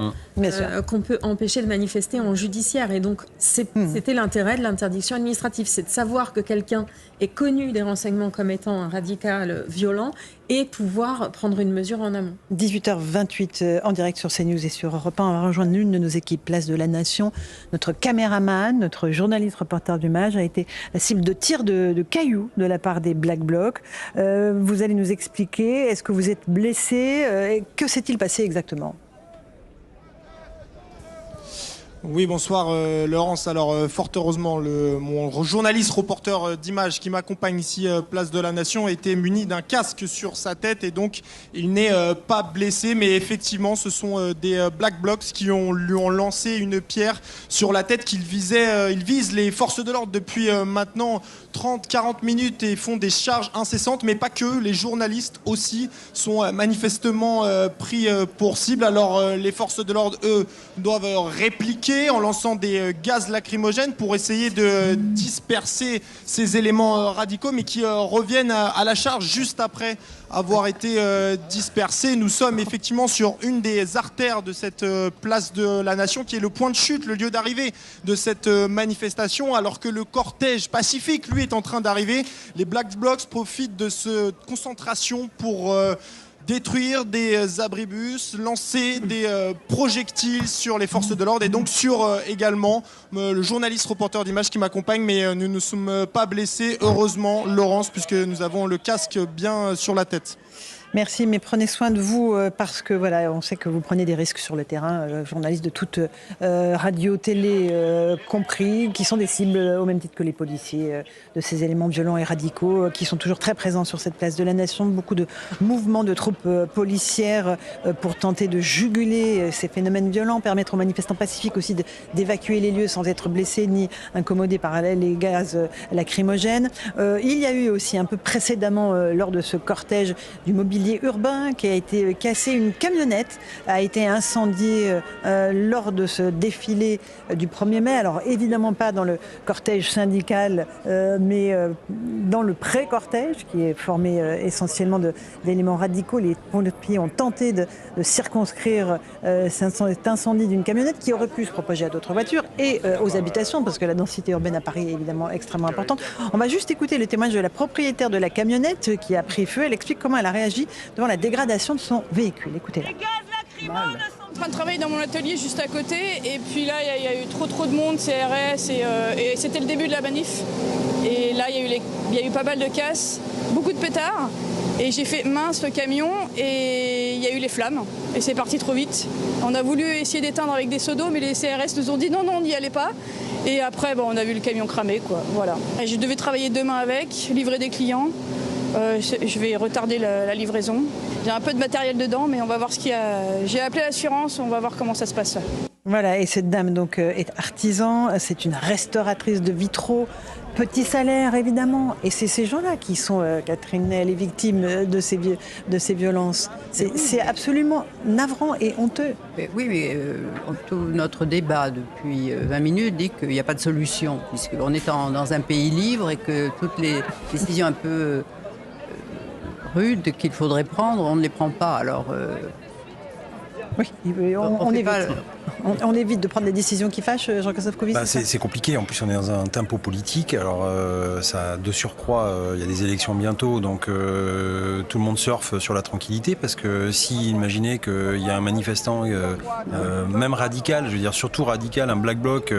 qu'on peut empêcher de manifester en judiciaire. Et donc, c'était l'intérêt de l'interdiction administrative. C'est de savoir que quelqu'un est connu des renseignements comme étant un radical violent et pouvoir prendre une mesure en amont. 18h28 en direct sur CNews et sur Europe 1. On va rejoindre l'une de nos équipes, Place de la Nation. Notre caméraman, notre journaliste reporter du MAJ a été la cible de tirs de cailloux de la part des Black Blocs. Vous allez nous expliquer, est-ce que vous êtes blessé? Que s'est-il passé exactement? Oui, bonsoir Laurence. Alors fort heureusement, mon journaliste reporter d'images qui m'accompagne ici, Place de la Nation, a été muni d'un casque sur sa tête et donc il n'est pas blessé. Mais effectivement, ce sont des Black Blocs qui lui ont lancé une pierre sur la tête qu'ils visaient. Ils visent les forces de l'ordre depuis maintenant 30-40 minutes et font des charges incessantes. Mais pas que, les journalistes aussi sont manifestement pris pour cible. Alors les forces de l'ordre, eux, doivent répliquer en lançant des gaz lacrymogènes pour essayer de disperser ces éléments radicaux, mais qui reviennent à la charge juste après avoir été dispersés. Nous sommes effectivement sur une des artères de cette place de la Nation, qui est le point de chute, le lieu d'arrivée de cette manifestation, alors que le cortège pacifique, lui, est en train d'arriver. Les Black Blocs profitent de cette concentration pour... détruire des abribus, lancer des projectiles sur les forces de l'ordre et donc sur également le journaliste reporter d'images qui m'accompagne, mais nous ne sommes pas blessés, heureusement, Laurence, puisque nous avons le casque bien sur la tête. Merci, mais prenez soin de vous parce que voilà, on sait que vous prenez des risques sur le terrain, journalistes de toute radio, télé compris, qui sont des cibles au même titre que les policiers de ces éléments violents et radicaux qui sont toujours très présents sur cette place de la Nation. Beaucoup de mouvements de troupes policières pour tenter de juguler ces phénomènes violents, permettre aux manifestants pacifiques aussi d'évacuer les lieux sans être blessés ni incommodés par les gaz lacrymogènes. Il y a eu aussi un peu précédemment lors de ce cortège du mobilier urbain qui a été cassé. Une camionnette a été incendiée lors de ce défilé du 1er mai. Alors évidemment pas dans le cortège syndical, mais dans le pré-cortège qui est formé essentiellement d'éléments radicaux. Les pompiers ont tenté de circonscrire cet incendie d'une camionnette qui aurait pu se propager à d'autres voitures et aux habitations, parce que la densité urbaine à Paris est évidemment extrêmement importante. On va juste écouter le témoignage de la propriétaire de la camionnette qui a pris feu. Elle explique comment elle a réagi devant la dégradation de son véhicule. Écoutez-la. Les gaz lacrymaux ne sont... Je suis en train de travailler dans mon atelier juste à côté et puis là il y a eu trop de monde, CRS et c'était le début de la manif. Et là il y a eu pas mal de casses, beaucoup de pétards et j'ai fait mince le camion et il y a eu les flammes et c'est parti trop vite. On a voulu essayer d'éteindre avec des seaux d'eau mais les CRS nous ont dit non, on n'y allait pas. Et après on a vu le camion cramer quoi, voilà. Et je devais travailler demain avec, livrer des clients. Je vais retarder la livraison. J'ai un peu de matériel dedans, mais on va voir ce qu'il y a. J'ai appelé l'assurance, on va voir comment ça se passe. Voilà, et cette dame donc est artisan, c'est une restauratrice de vitraux, petit salaire évidemment, et c'est ces gens-là qui sont, Catherine Ney, les victimes de ces violences. C'est absolument navrant et honteux. Mais oui, mais tout notre débat depuis 20 minutes dit qu'il n'y a pas de solution, puisqu'on est dans un pays libre et que toutes les décisions un peu rudes qu'il faudrait prendre, on ne les prend pas. Alors, oui, on évite de prendre des décisions qui fâchent, Jean-Christophe Couvi. C'est compliqué, en plus on est dans un tempo politique, alors ça, de surcroît, il y a des élections bientôt, donc tout le monde surfe sur la tranquillité, parce que si, imaginez qu'il y a un manifestant, même radical, je veux dire surtout radical, un Black Bloc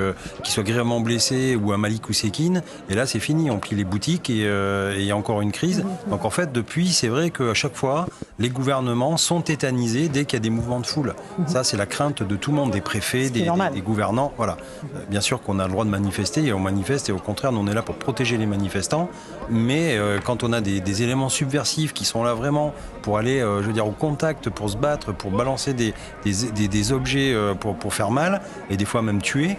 qui soit grièvement blessé, ou un Malik Oussekine, et là c'est fini, on plie les boutiques et il y a encore une crise. Donc en fait, depuis, c'est vrai qu'à chaque fois, les gouvernements sont tétanisés dès qu'il y a des mouvements de foule. Ça, c'est la crainte de tout le monde, des préfets, des gouvernants. Voilà. Bien sûr qu'on a le droit de manifester et on manifeste, et au contraire, nous on est là pour protéger les manifestants. Mais quand on a des éléments subversifs qui sont là vraiment pour aller, je veux dire, au contact, pour se battre, pour balancer des objets pour faire mal, et des fois même tuer,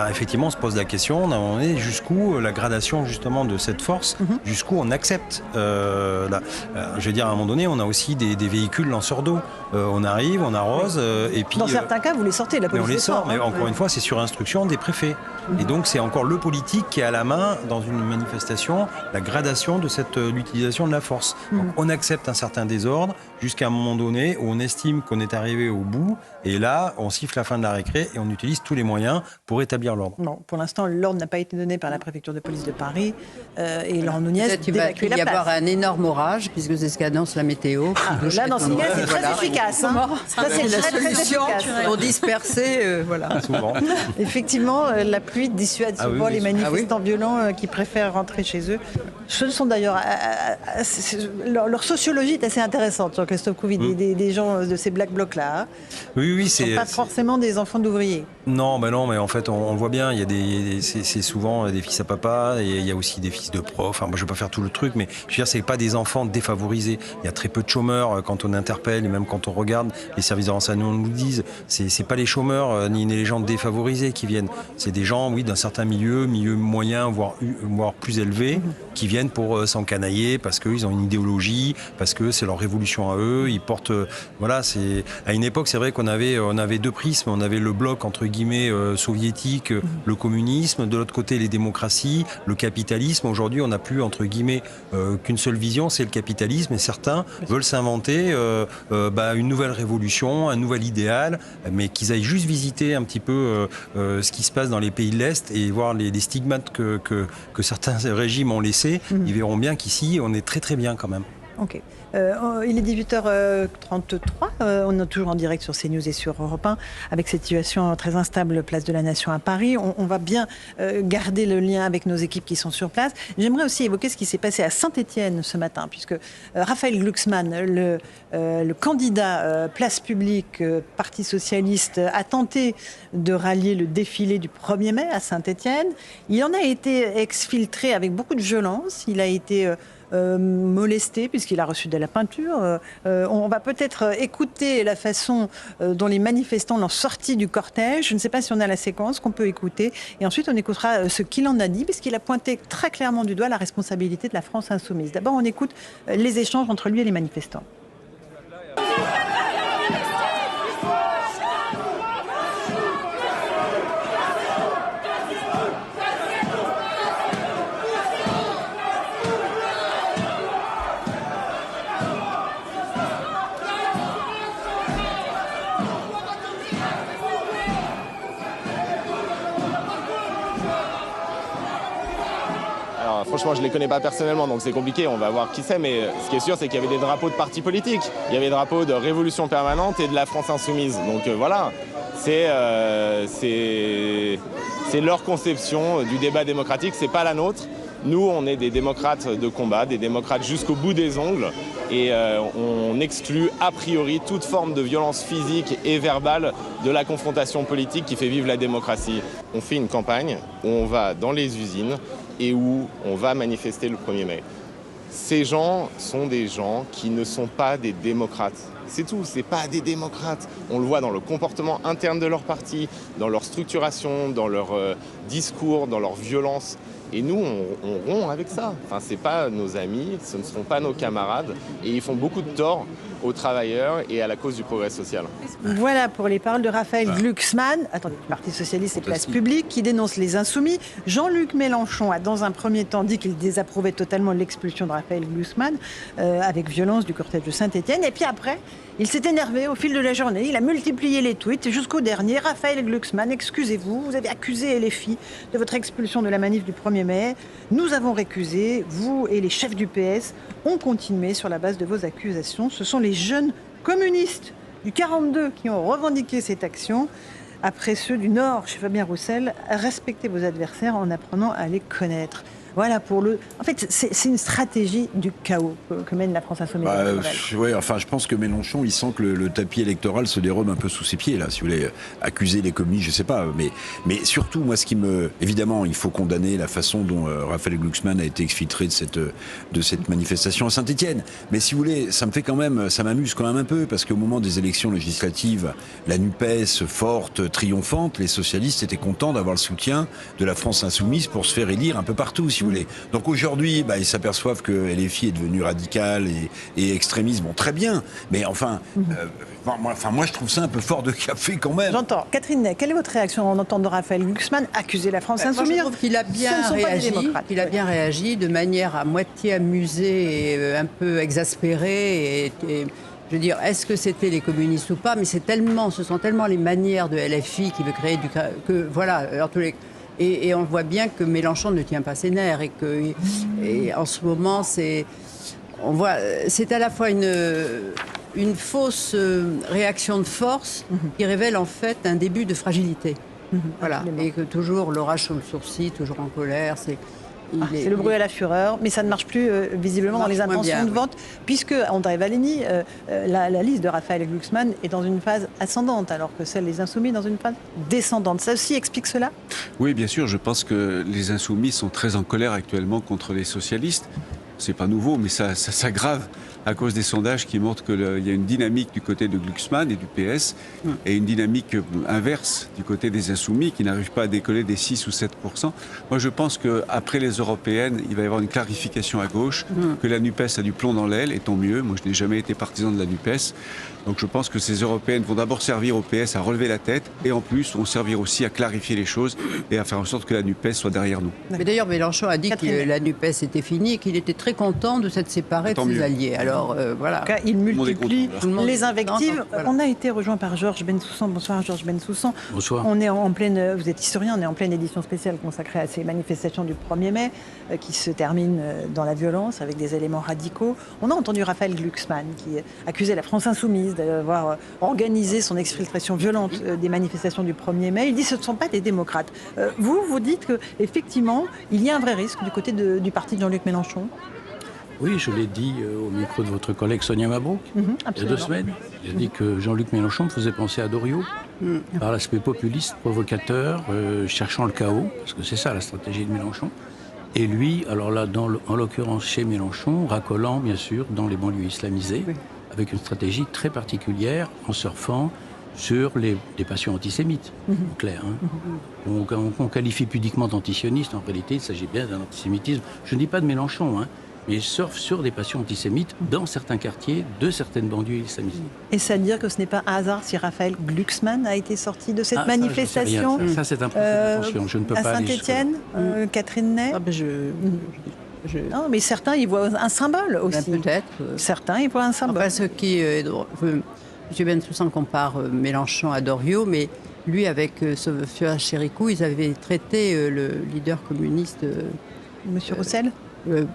effectivement, on se pose la question, on est jusqu'où la gradation justement de cette force, jusqu'où on accepte. Je veux dire, à un moment donné, on a aussi des véhicules lanceurs d'eau. On arrive, on arrose, et puis... Dans certains cas, vous les sortez, la police les sort. Mais encore une fois, c'est sur instruction des préfets. Et donc, c'est encore le politique qui a à la main, dans une manifestation, la gradation de l'utilisation de la force. Donc, on accepte un certain désordre jusqu'à un moment donné où on estime qu'on est arrivé au bout, et là, on siffle la fin de la récré et on utilise tous les moyens pour établir l'ordre. Non, pour l'instant, l'ordre n'a pas été donné par la préfecture de police de Paris et Laurent Nunez d'évacuer la place. Il va y avoir un énorme orage, puisque c'est ce qu'annonce la météo. Là, dans ce cas, c'est très efficace. Ça, c'est la solution pour disperser. Voilà. Souvent. Effectivement, la pluie dissuade souvent les manifestants violents qui préfèrent rentrer chez eux. Ce sont d'ailleurs... leur sociologie est assez intéressante, Jean-Christophe Couvi, des gens de ces Black Blocs-là. Oui, ce ne sont pas forcément des enfants d'ouvriers. Non, mais en fait, on voit bien, il y a c'est souvent des fils à papa, et il y a aussi des fils de profs. Enfin, moi, je ne vais pas faire tout le truc, mais je veux dire, c'est pas des enfants défavorisés. Il y a très peu de chômeurs quand on interpelle, et même quand on regarde, les services de renseignement nous le disent, c'est pas les chômeurs ni les gens défavorisés qui viennent. C'est des gens, oui, d'un certain milieu moyen, voire plus élevé, qui viennent pour s'encanailler parce qu'ils ont une idéologie, parce que c'est leur révolution à eux. Ils portent, à une époque, c'est vrai qu'on avait deux prismes. On avait le bloc entre guillemets soviétique, le communisme, de l'autre côté les démocraties, le capitalisme. Aujourd'hui, on n'a plus entre guillemets qu'une seule vision, c'est le capitalisme, et certains veulent s'inventer une nouvelle révolution, un nouvel idéal, mais qu'ils aillent juste visiter un petit peu ce qui se passe dans les pays de l'Est et voir les stigmates que certains régimes ont laissés. Ils verront bien qu'ici, on est très très bien quand même. Ok. Il est 18h33, on est toujours en direct sur CNews et sur Europe 1 avec cette situation très instable, place de la Nation à Paris. On va bien garder le lien avec nos équipes qui sont sur place. J'aimerais aussi évoquer ce qui s'est passé à Saint-Étienne ce matin, puisque Raphaël Glucksmann, le candidat Place Publique, Parti Socialiste, a tenté de rallier le défilé du 1er mai à Saint-Étienne. Il en a été exfiltré avec beaucoup de violence, il a été... molesté puisqu'il a reçu de la peinture. On va peut-être écouter la façon dont les manifestants l'ont sorti du cortège. Je ne sais pas si on a la séquence qu'on peut écouter. Et ensuite, on écoutera ce qu'il en a dit, puisqu'il a pointé très clairement du doigt la responsabilité de la France insoumise. D'abord, on écoute les échanges entre lui et les manifestants. Franchement, je ne les connais pas personnellement, donc c'est compliqué, on va voir qui c'est, mais ce qui est sûr, c'est qu'il y avait des drapeaux de partis politiques. Il y avait des drapeaux de Révolution Permanente et de la France Insoumise. Donc voilà, c'est leur conception du débat démocratique, c'est pas la nôtre. Nous, on est des démocrates de combat, des démocrates jusqu'au bout des ongles, et on exclut a priori toute forme de violence physique et verbale de la confrontation politique qui fait vivre la démocratie. On fait une campagne où on va dans les usines et où on va manifester le 1er mai. Ces gens sont des gens qui ne sont pas des démocrates. C'est tout, c'est pas des démocrates. On le voit dans le comportement interne de leur parti, dans leur structuration, dans leur discours, dans leur violence. Et nous, on rompt avec ça. Enfin, c'est pas nos amis, ce ne sont pas nos camarades. Et ils font beaucoup de tort aux travailleurs et à la cause du progrès social. Voilà pour les paroles de Raphaël Glucksmann, Parti socialiste et Place publique, qui dénonce les insoumis. Jean-Luc Mélenchon a dans un premier temps dit qu'il désapprouvait totalement l'expulsion de Raphaël Glucksmann avec violence du cortège de Saint-Étienne. Et puis après, il s'est énervé au fil de la journée. Il a multiplié les tweets jusqu'au dernier. Raphaël Glucksmann, excusez-vous, vous avez accusé LFI de votre expulsion de la manif du 1er mai. Nous avons récusé, vous et les chefs du PS ont continué sur la base de vos accusations. Ce sont les jeunes communistes du 42 qui ont revendiqué cette action. Après ceux du Nord, chez Fabien Roussel, respectez vos adversaires en apprenant à les connaître. Voilà pour le... En fait, c'est une stratégie du chaos que mène la France Insoumise. Ouais, enfin, je pense que Mélenchon, il sent que le tapis électoral se dérobe un peu sous ses pieds, là. Si vous voulez accuser les communistes, je sais pas. Mais surtout, moi, évidemment, il faut condamner la façon dont Raphaël Glucksmann a été exfiltré de cette manifestation à Saint-Étienne. Mais si vous voulez, ça m'amuse quand même un peu, parce qu'au moment des élections législatives, la NUPES forte, triomphante, les socialistes étaient contents d'avoir le soutien de la France Insoumise pour se faire élire un peu partout, si vous voulez. Donc aujourd'hui, ils s'aperçoivent que LFI est devenu radical et extrémiste. Bon, très bien, mais enfin, moi je trouve ça un peu fort de café quand même. J'entends. Catherine Ney, quelle est votre réaction en entendant Raphaël Glucksmann accuser la France Insoumise? Je trouve qu'il a bien réagi, de manière à moitié amusée et un peu exaspérée. Et je veux dire, est-ce que c'était les communistes ou pas? Mais ce sont tellement les manières de LFI qui veut créer voilà, alors tous les... Et on voit bien que Mélenchon ne tient pas ses nerfs et en ce moment, c'est à la fois une fausse réaction de force qui révèle en fait un début de fragilité. Voilà. Et que toujours l'orage sur le sourcil, toujours en colère, c'est le bruit à la fureur, mais ça ne marche plus visiblement dans les intentions de vote, puisque André Vallini, la liste de Raphaël Glucksmann est dans une phase ascendante, alors que celle des Insoumis dans une phase descendante. Ça aussi explique cela? Oui, bien sûr, je pense que les Insoumis sont très en colère actuellement contre les socialistes. C'est pas nouveau, mais ça s'aggrave à cause des sondages qui montrent qu'il y a une dynamique du côté de Glucksmann et du PS et une dynamique inverse du côté des Insoumis qui n'arrivent pas à décoller des 6 ou 7%. Moi, je pense qu'après les européennes, il va y avoir une clarification à gauche, que la NUPES a du plomb dans l'aile, et tant mieux. Moi, je n'ai jamais été partisan de la NUPES. Donc je pense que ces européennes vont d'abord servir au PS à relever la tête et en plus vont servir aussi à clarifier les choses et à faire en sorte que la NUPES soit derrière nous. Mais d'ailleurs, Mélenchon a dit que la NUPES était finie et qu'il était très content de s'être séparé de ses alliés. Alors voilà. En tout cas, il multiplie les invectives. On a été rejoint par Georges Bensoussan. Bonsoir Georges Bensoussan. Bonsoir. On est vous êtes historien, on est en pleine édition spéciale consacrée à ces manifestations du 1er mai qui se terminent dans la violence avec des éléments radicaux. On a entendu Raphaël Glucksmann qui accusait la France Insoumise d'avoir organisé son exfiltration violente des manifestations du 1er mai. Il dit que ce ne sont pas des démocrates. Vous dites qu'effectivement, il y a un vrai risque du côté du parti de Jean-Luc Mélenchon. Oui, je l'ai dit au micro de votre collègue Sonia Mabrouk il y a 2 semaines. J'ai dit que Jean-Luc Mélenchon me faisait penser à Doriot, par l'aspect populiste, provocateur, cherchant le chaos, parce que c'est ça la stratégie de Mélenchon. Et lui, alors là, en l'occurrence chez Mélenchon, racolant bien sûr dans les banlieues islamisées, avec une stratégie très particulière, en surfant sur des passions antisémites, en clair. On qualifie pudiquement d'antisioniste, en réalité il s'agit bien d'un antisémitisme. Je ne dis pas de Mélenchon, mais il surfe sur des passions antisémites dans certains quartiers de certaines banlieues islamisées. Et ça veut dire que ce n'est pas un hasard si Raphaël Glucksmann a été sorti de cette manifestation ça c'est un procès d'attention, je ne peux pas à Saint-Étienne, Catherine Ney. Non, mais certains y voient un symbole aussi. Peut-être. Certains y voient un symbole. Enfin, ce qui est drôle, M. Bensoussan compare Mélenchon à Doriot, mais lui, avec Sophia Chérikou, ils avaient traité le leader communiste... Monsieur Roussel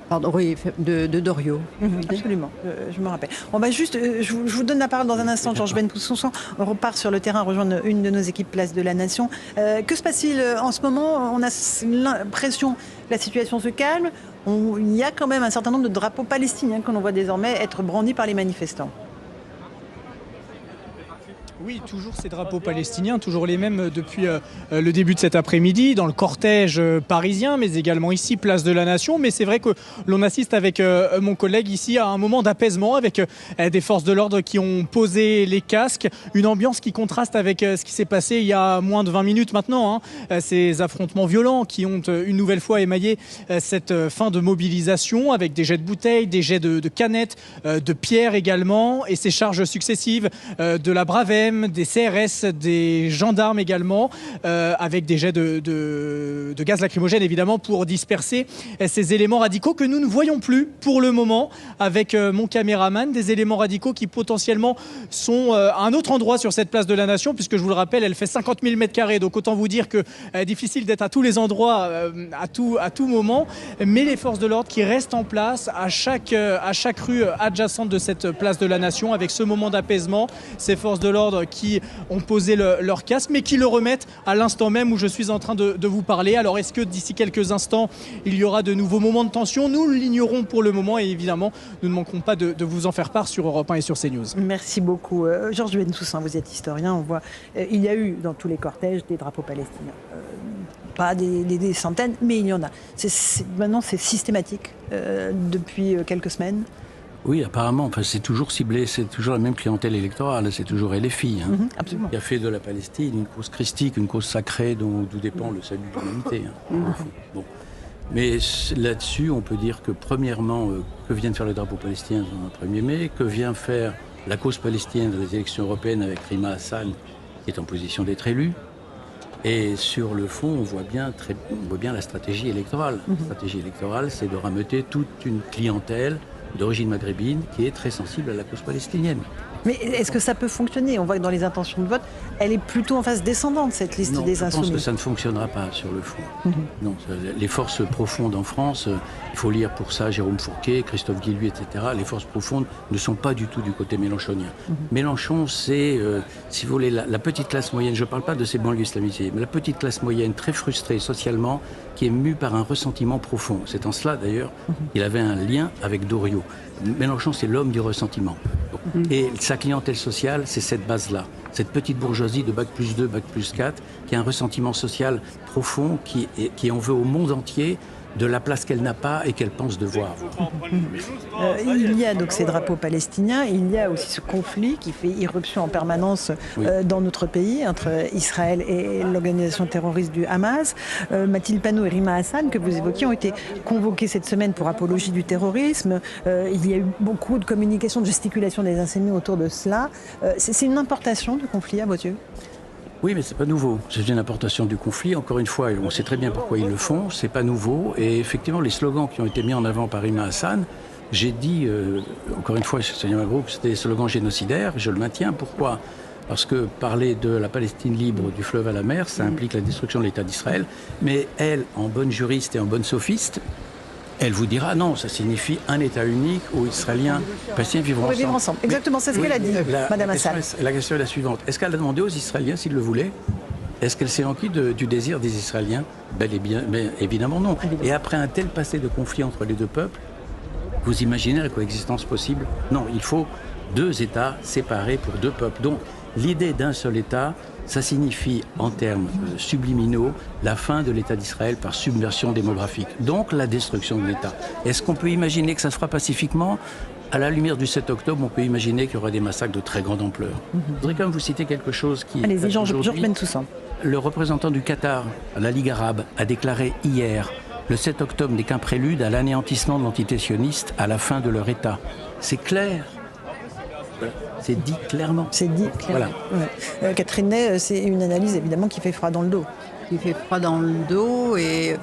pardon, oui, de Doriot. Absolument, je me rappelle. On va juste, je vous donne la parole dans un instant, Georges Bensoussan. On repart sur le terrain, rejoindre une de nos équipes Place de la Nation. Que se passe-t-il en ce moment? On a l'impression que la situation se calme. Il y a quand même un certain nombre de drapeaux palestiniens que l'on voit désormais être brandis par les manifestants. Oui, toujours ces drapeaux palestiniens, toujours les mêmes depuis le début de cet après-midi, dans le cortège parisien, mais également ici, place de la Nation. Mais c'est vrai que l'on assiste avec mon collègue ici à un moment d'apaisement, avec des forces de l'ordre qui ont posé les casques. Une ambiance qui contraste avec ce qui s'est passé il y a moins de 20 minutes maintenant. Ces affrontements violents qui ont une nouvelle fois émaillé cette fin de mobilisation, avec des jets de bouteilles, des jets de canettes, de pierres également, et ces charges successives de la Bravem, des CRS, des gendarmes également, avec des jets de gaz lacrymogène évidemment pour disperser ces éléments radicaux que nous ne voyons plus pour le moment avec mon caméraman, des éléments radicaux qui potentiellement sont à un autre endroit sur cette place de la Nation, puisque je vous le rappelle, elle fait 50 000 m², donc autant vous dire que difficile d'être à tous les endroits à tout moment, mais les forces de l'ordre qui restent en place à chaque rue adjacente de cette place de la Nation, avec ce moment d'apaisement, ces forces de l'ordre qui ont posé leur casque, mais qui le remettent à l'instant même où je suis en train de vous parler. Alors, est-ce que d'ici quelques instants, il y aura de nouveaux moments de tension? Nous l'ignorons pour le moment, et évidemment, nous ne manquerons pas de vous en faire part sur Europe 1 et sur CNews. Merci beaucoup. Georges Bentoussaint, vous êtes historien. On voit, il y a eu dans tous les cortèges des drapeaux palestiniens. Pas des centaines, mais il y en a. Maintenant, c'est systématique depuis quelques semaines. Oui, apparemment, c'est toujours ciblé, c'est toujours la même clientèle électorale, c'est toujours LFI. Absolument. Qui a fait de la Palestine une cause christique, une cause sacrée d'où dépend le salut de l'humanité. Bon. Mais là-dessus, on peut dire que premièrement, que vient de faire le drapeau palestinien le 1er mai, que vient faire la cause palestinienne dans les élections européennes avec Rima Hassan, qui est en position d'être élue. Et sur le fond, on voit bien la stratégie électorale. La stratégie électorale, c'est de rameuter toute une clientèle d'origine maghrébine qui est très sensible à la cause palestinienne. Mais est-ce que ça peut fonctionner? On voit que dans les intentions de vote, elle est plutôt en phase descendante, cette liste des insoumis. Je pense que ça ne fonctionnera pas sur le fond. Non, les forces profondes en France, il faut lire pour ça Jérôme Fourquet, Christophe Guilluy, etc. Les forces profondes ne sont pas du tout du côté mélenchonien. Mélenchon, c'est, si vous voulez, la petite classe moyenne, je ne parle pas de ces banlieues islamisées, mais la petite classe moyenne très frustrée socialement, qui est mue par un ressentiment profond. C'est en cela, d'ailleurs, qu'il avait un lien avec Doriot. Mélenchon, c'est l'homme du ressentiment. Et sa clientèle sociale, c'est cette base-là. Cette petite bourgeoisie de bac plus 2, bac plus 4, qui a un ressentiment social profond, qui en veut au monde entier de la place qu'elle n'a pas et qu'elle pense devoir. Il y a donc ces drapeaux palestiniens, il y a aussi ce conflit qui fait irruption en permanence dans notre pays entre Israël et l'organisation terroriste du Hamas. Mathilde Panot et Rima Hassan, que vous évoquiez, ont été convoqués cette semaine pour apologie du terrorisme. Il y a eu beaucoup de communication, de gesticulation des insoumis autour de cela. C'est une importation du conflit à vos yeux? Oui, mais c'est pas nouveau. C'est une importation du conflit. Encore une fois, on sait très bien pourquoi ils le font. C'est pas nouveau. Et effectivement, les slogans qui ont été mis en avant par Rima Hassan, j'ai dit, encore une fois, chez Sonia Mabrouk, c'était des slogans génocidaires. Je le maintiens. Pourquoi? Parce que parler de la Palestine libre du fleuve à la mer, ça implique la destruction de l'État d'Israël. Mais elle, en bonne juriste et en bonne sophiste, elle vous dira non, ça signifie un État unique où Israéliens et Palestiniens vivre ensemble. Exactement, c'est ce qu'elle a dit, Madame Hassan. La question est la suivante. Est-ce qu'elle a demandé aux Israéliens s'ils le voulaient? Est-ce qu'elle s'est enquis du désir des Israéliens? Bel et bien, mais évidemment non. Et après un tel passé de conflit entre les deux peuples, vous imaginez la coexistence possible? Non, il faut deux États séparés pour deux peuples. Donc l'idée d'un seul État, ça signifie, en termes subliminaux, la fin de l'État d'Israël par submersion démographique. Donc la destruction de l'État. Est-ce qu'on peut imaginer que ça se fera pacifiquement? À la lumière du 7 octobre, on peut imaginer qu'il y aura des massacres de très grande ampleur. Je voudrais quand même vous citer quelque chose qui... Allez-y, Georges Bentoussaint. Le représentant du Qatar à la Ligue arabe a déclaré hier « Le 7 octobre n'est qu'un prélude à l'anéantissement de l'entité sioniste à la fin de leur État ». C'est clair. C'est dit clairement. C'est dit clairement. Voilà. Ouais. Catherine Ney, c'est une analyse évidemment qui fait froid dans le dos. Qui fait froid dans le dos et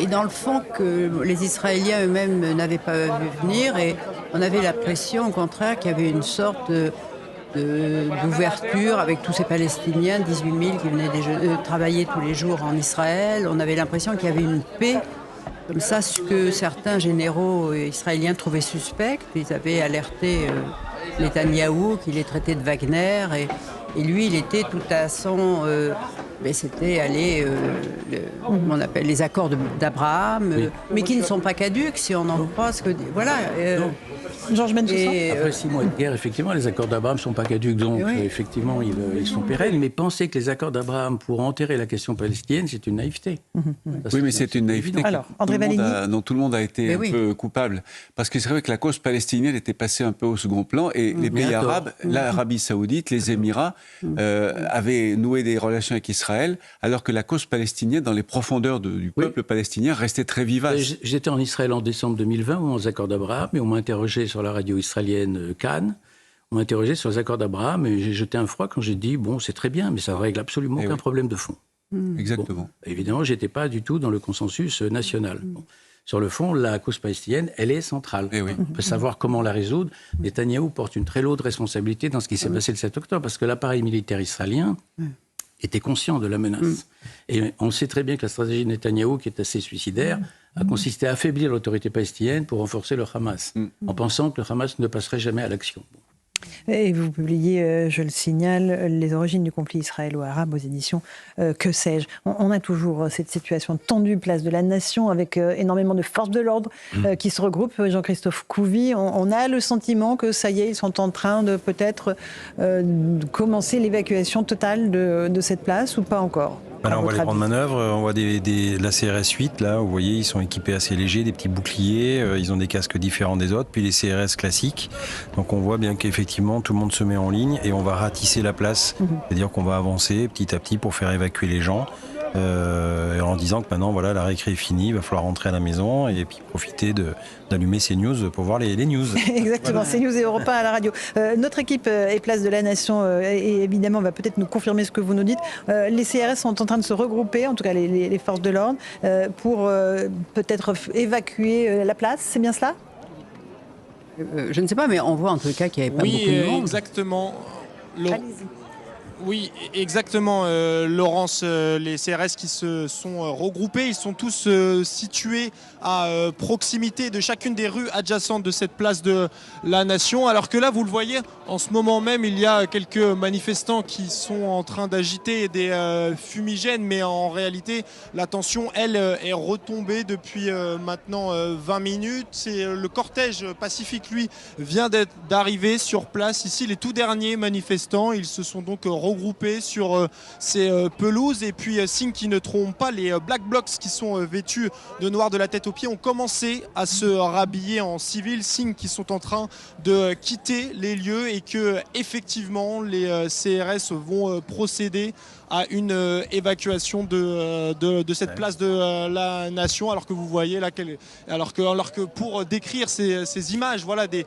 dans le fond que les Israéliens eux-mêmes n'avaient pas vu venir, et on avait l'impression au contraire qu'il y avait une sorte d'ouverture avec tous ces Palestiniens, 18 000 qui venaient travailler tous les jours en Israël. On avait l'impression qu'il y avait une paix. Comme ça, ce que certains généraux israéliens trouvaient suspect. Ils avaient alerté Netanyahou qu'il est traité de Wagner, et lui il était tout à son c'était on appelle les accords d'Abraham, mais qui ne sont pas caduques si on en croit ce que voilà. Georges Bensoussan. Après 6 mois de guerre, effectivement, les accords d'Abraham ne sont pas caduques, donc effectivement, ils sont pérennes. Mais penser que les accords d'Abraham pour enterrer la question palestinienne, c'est une naïveté. Oui, mais c'est une naïveté dont tout le monde a été un peu coupable. Parce que c'est vrai que la cause palestinienne était passée un peu au second plan et les pays arabes, l'Arabie Saoudite, les Émirats, avaient noué des relations avec Israël, alors que la cause palestinienne, dans les profondeurs du peuple palestinien, restait très vivace. J'étais en Israël en décembre 2020, aux accords d'Abraham, et on m'a interrogé sur la radio israélienne Cannes. On m'a interrogé sur les accords d'Abraham et j'ai jeté un froid quand j'ai dit bon, c'est très bien, mais ça ne règle absolument aucun problème de fond. Exactement. Bon, évidemment, je n'étais pas du tout dans le consensus national. Bon. Sur le fond, la cause palestinienne, elle est centrale. On peut savoir comment la résoudre. Netanyahou porte une très lourde responsabilité dans ce qui s'est passé le 7 octobre, parce que l'appareil militaire israélien était conscient de la menace. Et on sait très bien que la stratégie de Netanyahou, qui est assez suicidaire, a consisté à affaiblir l'autorité palestinienne pour renforcer le Hamas, en pensant que le Hamas ne passerait jamais à l'action. Et vous publiez, je le signale, Les origines du conflit israélo-arabe aux éditions Que sais-je. On a toujours cette situation tendue, place de la Nation, avec énormément de forces de l'ordre qui se regroupent. Jean-Christophe Couvi, on a le sentiment que ça y est, ils sont en train de peut-être commencer l'évacuation totale de cette place ou pas encore? Alors on voit les grandes manœuvres, on voit la CRS 8, là, vous voyez, ils sont équipés assez légers, des petits boucliers, ils ont des casques différents des autres, puis les CRS classiques. Donc on voit bien qu'effectivement, tout le monde se met en ligne et on va ratisser la place. C'est-à-dire qu'on va avancer petit à petit pour faire évacuer les gens. En disant que maintenant, voilà, la récré est finie, il va falloir rentrer à la maison et puis profiter d'allumer CNews pour voir les news. Exactement, voilà. CNews et Europe 1 à la radio. Notre équipe et Place de la Nation, et évidemment, va peut-être nous confirmer ce que vous nous dites. Les CRS sont en train de se regrouper, en tout cas les forces de l'ordre, pour peut-être évacuer la place, c'est bien cela ? Je ne sais pas, mais on voit en tout cas qu'il n'y avait pas beaucoup de monde. Exactement. Allez-y. Oui, exactement, Laurence. Les CRS qui se sont regroupés, ils sont tous situés à proximité de chacune des rues adjacentes de cette place de la Nation. Alors que là, vous le voyez, en ce moment même, il y a quelques manifestants qui sont en train d'agiter des fumigènes. Mais en réalité, la tension, elle, est retombée depuis maintenant 20 minutes. Le cortège pacifique, lui, vient d'arriver sur place. Ici, les tout derniers manifestants, ils se sont donc regroupés sur ces pelouses. Et puis, signe qui ne trompe pas, les Black Blocs qui sont vêtus de noir de la tête aux pieds ont commencé à se rhabiller en civil, signe qu'ils sont en train de quitter les lieux et que effectivement les CRS vont procéder à une évacuation de cette place de la Nation, alors que vous voyez là, alors que pour décrire ces images, voilà des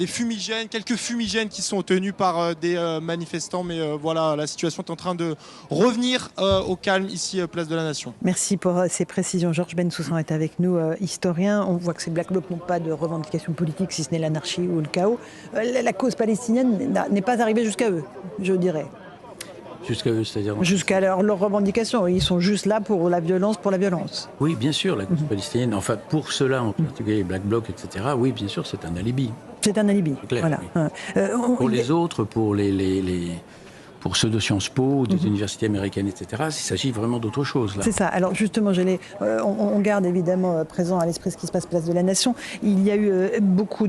fumigènes, quelques fumigènes qui sont tenus par des manifestants, mais voilà, la situation est en train de revenir au calme ici, place de la Nation. Merci pour ces précisions. Georges Bensoussan est avec nous, historien. On voit que ces Black Blocs n'ont pas de revendication politique, si ce n'est l'anarchie ou le chaos. La cause palestinienne n'est pas arrivée jusqu'à eux, je dirais. Jusqu'à eux, c'est-à-dire... Jusqu'à leurs revendications. Ils sont juste là pour la violence, Oui, bien sûr, la cause palestinienne. Enfin, pour cela, en particulier les Black Blocs, etc., oui, bien sûr, c'est un alibi. C'est un alibi, clair, voilà. Oui. Pour les autres, pour ceux de Sciences Po, des universités américaines, etc., il s'agit vraiment d'autre chose. Là. C'est ça. Alors justement, on garde évidemment présent à l'esprit ce qui se passe place de la Nation. Il y a eu beaucoup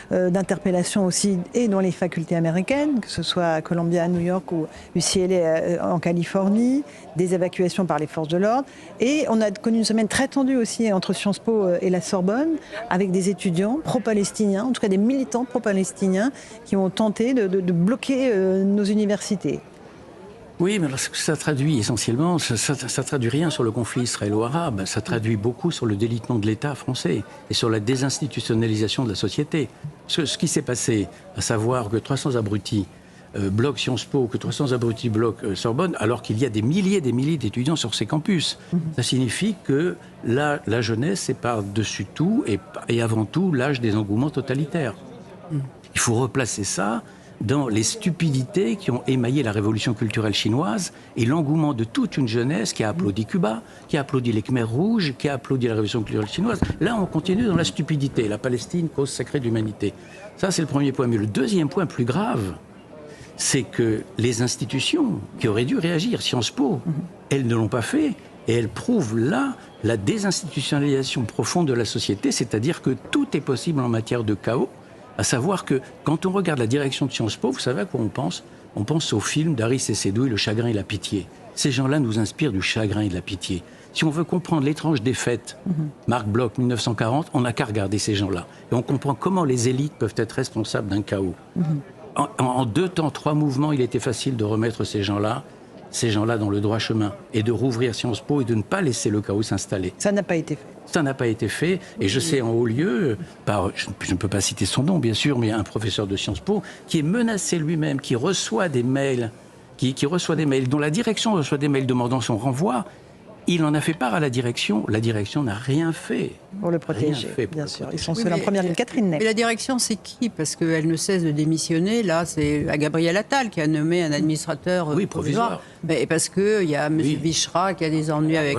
d'interpellations aussi, et dans les facultés américaines, que ce soit à Columbia, à New York ou UCLA en Californie, des évacuations par les forces de l'ordre. Et on a connu une semaine très tendue aussi entre Sciences Po et la Sorbonne, avec des étudiants pro-palestiniens, en tout cas des militants pro-palestiniens, qui ont tenté de bloquer nos universités. Oui, mais ça traduit essentiellement, ça traduit rien sur le conflit israélo-arabe, ça traduit beaucoup sur le délitement de l'État français et sur la désinstitutionnalisation de la société. Ce qui s'est passé, à savoir que 300 abrutis bloquent Sciences Po, que 300 abrutis bloquent Sorbonne, alors qu'il y a des milliers d'étudiants sur ces campus. Ça signifie que la jeunesse est par-dessus tout et avant tout l'âge des engouements totalitaires. Il faut replacer ça dans les stupidités qui ont émaillé la révolution culturelle chinoise et l'engouement de toute une jeunesse qui a applaudi Cuba, qui a applaudi les Khmers rouges, qui a applaudi la révolution culturelle chinoise. Là, on continue dans la stupidité. La Palestine, cause sacrée de l'humanité. Ça, c'est le premier point. Mais le deuxième point plus grave, c'est que les institutions qui auraient dû réagir, Sciences Po, elles ne l'ont pas fait. Et elles prouvent là la désinstitutionnalisation profonde de la société, c'est-à-dire que tout est possible en matière de chaos, à savoir que quand on regarde la direction de Sciences Po, vous savez à quoi on pense ? On pense au film d'Harry Cécédouille, Le chagrin et la pitié. Ces gens-là nous inspirent du chagrin et de la pitié. Si on veut comprendre l'étrange défaite, Marc Bloch, 1940, on n'a qu'à regarder ces gens-là. Et on comprend comment les élites peuvent être responsables d'un chaos. En 2 temps, 3 mouvements, il était facile de remettre ces gens-là dans le droit chemin et de rouvrir Sciences Po et de ne pas laisser le chaos s'installer. Ça n'a pas été fait. Ça n'a pas été fait. Et je sais en haut lieu, je ne peux pas citer son nom bien sûr, mais un professeur de Sciences Po qui est menacé lui-même, qui reçoit des mails, dont la direction reçoit des mails demandant son renvoi. Il en a fait part à la direction. La direction n'a rien fait. Pour le protéger, bien sûr. Ils sont seuls en première ligne. Catherine Ney. Mais la direction, c'est qui? Parce qu'elle ne cesse de démissionner. Là, c'est à Gabriel Attal qui a nommé un administrateur provisoire. Mais parce qu'il y a M. Vichra qui a des ennuis avec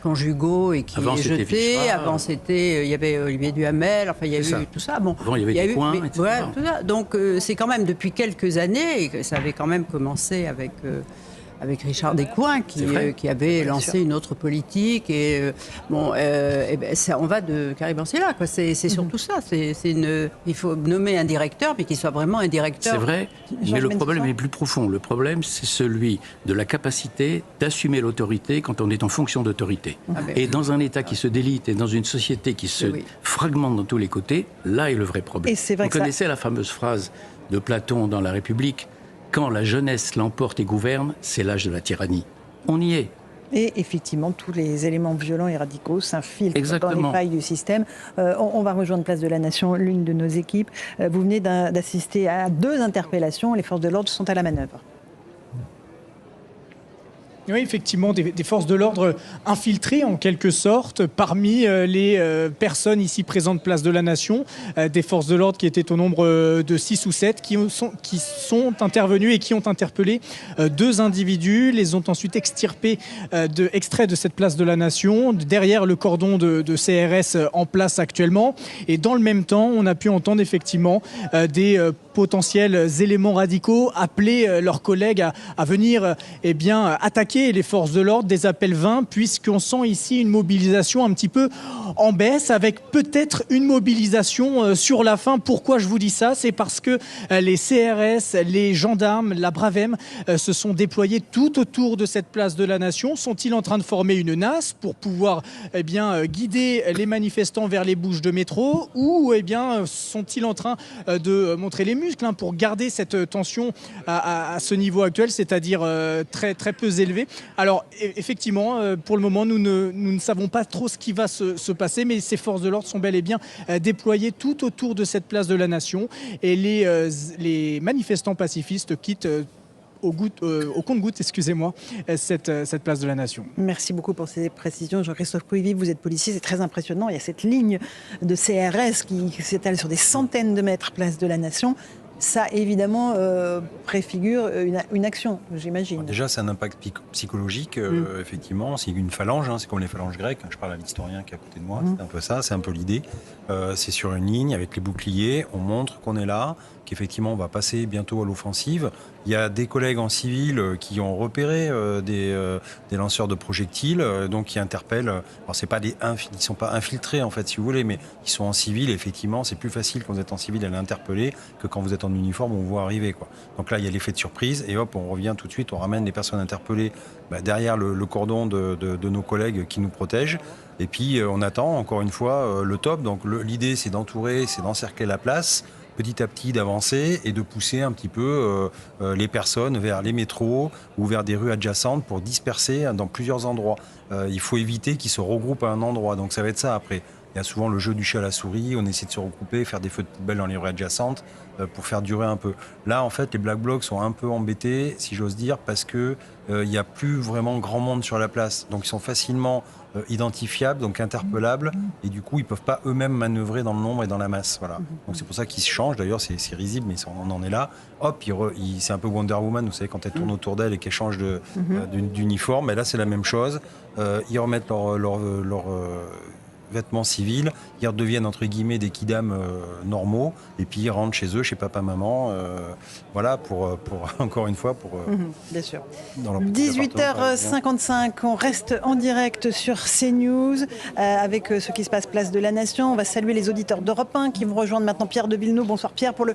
Conjugo et qui Avant, est jeté. Avant, il y avait Olivier Duhamel. Enfin, il y a eu tout ça. Bon, avant, il y avait des points, etc. Ouais, tout ça. Donc, c'est quand même depuis quelques années, et ça avait quand même commencé avec Richard Descoings qui avait lancé une autre politique et on va de Caribancela, quoi. C'est surtout ça. Il faut nommer un directeur, mais qu'il soit vraiment un directeur. C'est vrai, mais le problème est plus profond. Le problème, c'est celui de la capacité d'assumer l'autorité quand on est en fonction d'autorité. Et dans un État qui se délite et dans une société qui se fragmente dans tous les côtés, là est le vrai problème. Vous connaissez la fameuse phrase de Platon dans La République: quand la jeunesse l'emporte et gouverne, c'est l'âge de la tyrannie. On y est. Et effectivement, tous les éléments violents et radicaux s'infiltrent dans les failles du système. On va rejoindre Place de la Nation, l'une de nos équipes. Vous venez d'assister à 2 interpellations. Les forces de l'ordre sont à la manœuvre. Oui, effectivement, des forces de l'ordre infiltrées en quelque sorte parmi les personnes ici présentes Place de la Nation, des forces de l'ordre qui étaient au nombre de 6 ou 7 qui sont intervenues et qui ont interpellé 2 individus, les ont ensuite extraits de cette Place de la Nation, derrière le cordon de CRS en place actuellement. Et dans le même temps, on a pu entendre effectivement des potentiels éléments radicaux appeler leurs collègues à venir attaquer les forces de l'ordre, des appels vains, puisqu'on sent ici une mobilisation un petit peu en baisse, avec peut-être une mobilisation sur la fin. Pourquoi je vous dis ça? C'est parce que les CRS, les gendarmes, la Bravem se sont déployés tout autour de cette Place de la Nation. Sont-ils en train de former une nasse pour pouvoir guider les manifestants vers les bouches de métro, ou sont-ils en train de montrer les muscles pour garder cette tension à ce niveau actuel, c'est-à-dire très, très peu élevé? Alors effectivement, pour le moment, nous ne savons pas trop ce qui va se passer, mais ces forces de l'ordre sont bel et bien déployées tout autour de cette Place de la Nation, et les manifestants pacifistes quittent au compte-gouttes, cette Place de la Nation. Merci beaucoup pour ces précisions. Jean-Christophe Couivy, vous êtes policier, c'est très impressionnant. Il y a cette ligne de CRS qui s'étale sur des centaines de mètres Place de la Nation. Ça, évidemment, préfigure une action, j'imagine. Déjà, c'est un impact psychologique, effectivement. C'est une phalange, c'est comme les phalanges grecques. Je parle à l'historien qui est à côté de moi. C'est un peu ça, c'est un peu l'idée. C'est sur une ligne avec les boucliers. On montre qu'on est là, qu'effectivement, on va passer bientôt à l'offensive. Il y a des collègues en civil qui ont repéré des lanceurs de projectiles, donc qui interpellent. Alors, ils ne sont pas infiltrés, en fait, si vous voulez, mais ils sont en civil. Et effectivement, c'est plus facile quand vous êtes en civil à l'interpeller que quand vous êtes en uniforme, on vous voit arriver, quoi. Donc là, il y a l'effet de surprise, et hop, on revient tout de suite, on ramène les personnes interpellées derrière le cordon de nos collègues qui nous protègent. Et puis, on attend, encore une fois, le top. Donc l'idée, c'est d'entourer, c'est d'encercler la place, petit à petit d'avancer et de pousser un petit peu les personnes vers les métros ou vers des rues adjacentes pour disperser dans plusieurs endroits. Il faut éviter qu'ils se regroupent à un endroit, donc ça va être ça après. Il y a souvent le jeu du chat à la souris, on essaie de se regrouper, faire des feux de poubelle dans les rues adjacentes pour faire durer un peu. Là, en fait, les Black Blocs sont un peu embêtés, si j'ose dire, parce qu'il n'y a plus vraiment grand monde sur la place. Donc ils sont facilement identifiables, donc interpellables, et du coup, ils ne peuvent pas eux-mêmes manœuvrer dans le nombre et dans la masse. Voilà. Donc c'est pour ça qu'ils se changent, d'ailleurs, c'est risible, mais on en est là. Hop, c'est un peu Wonder Woman, vous savez, quand elle tourne autour d'elle et qu'elle change d'uniforme, et là, c'est la même chose. Ils remettent vêtements civils, ils redeviennent entre guillemets des kidams normaux, et puis ils rentrent chez eux, chez papa-maman, voilà, pour encore une fois, pour... bien sûr. Dans leur petit 18h55, on reste en direct sur CNews avec ce qui se passe place de la Nation. On va saluer les auditeurs d'Europe 1 qui vont rejoindre maintenant Pierre de Villeneuve. Bonsoir Pierre pour le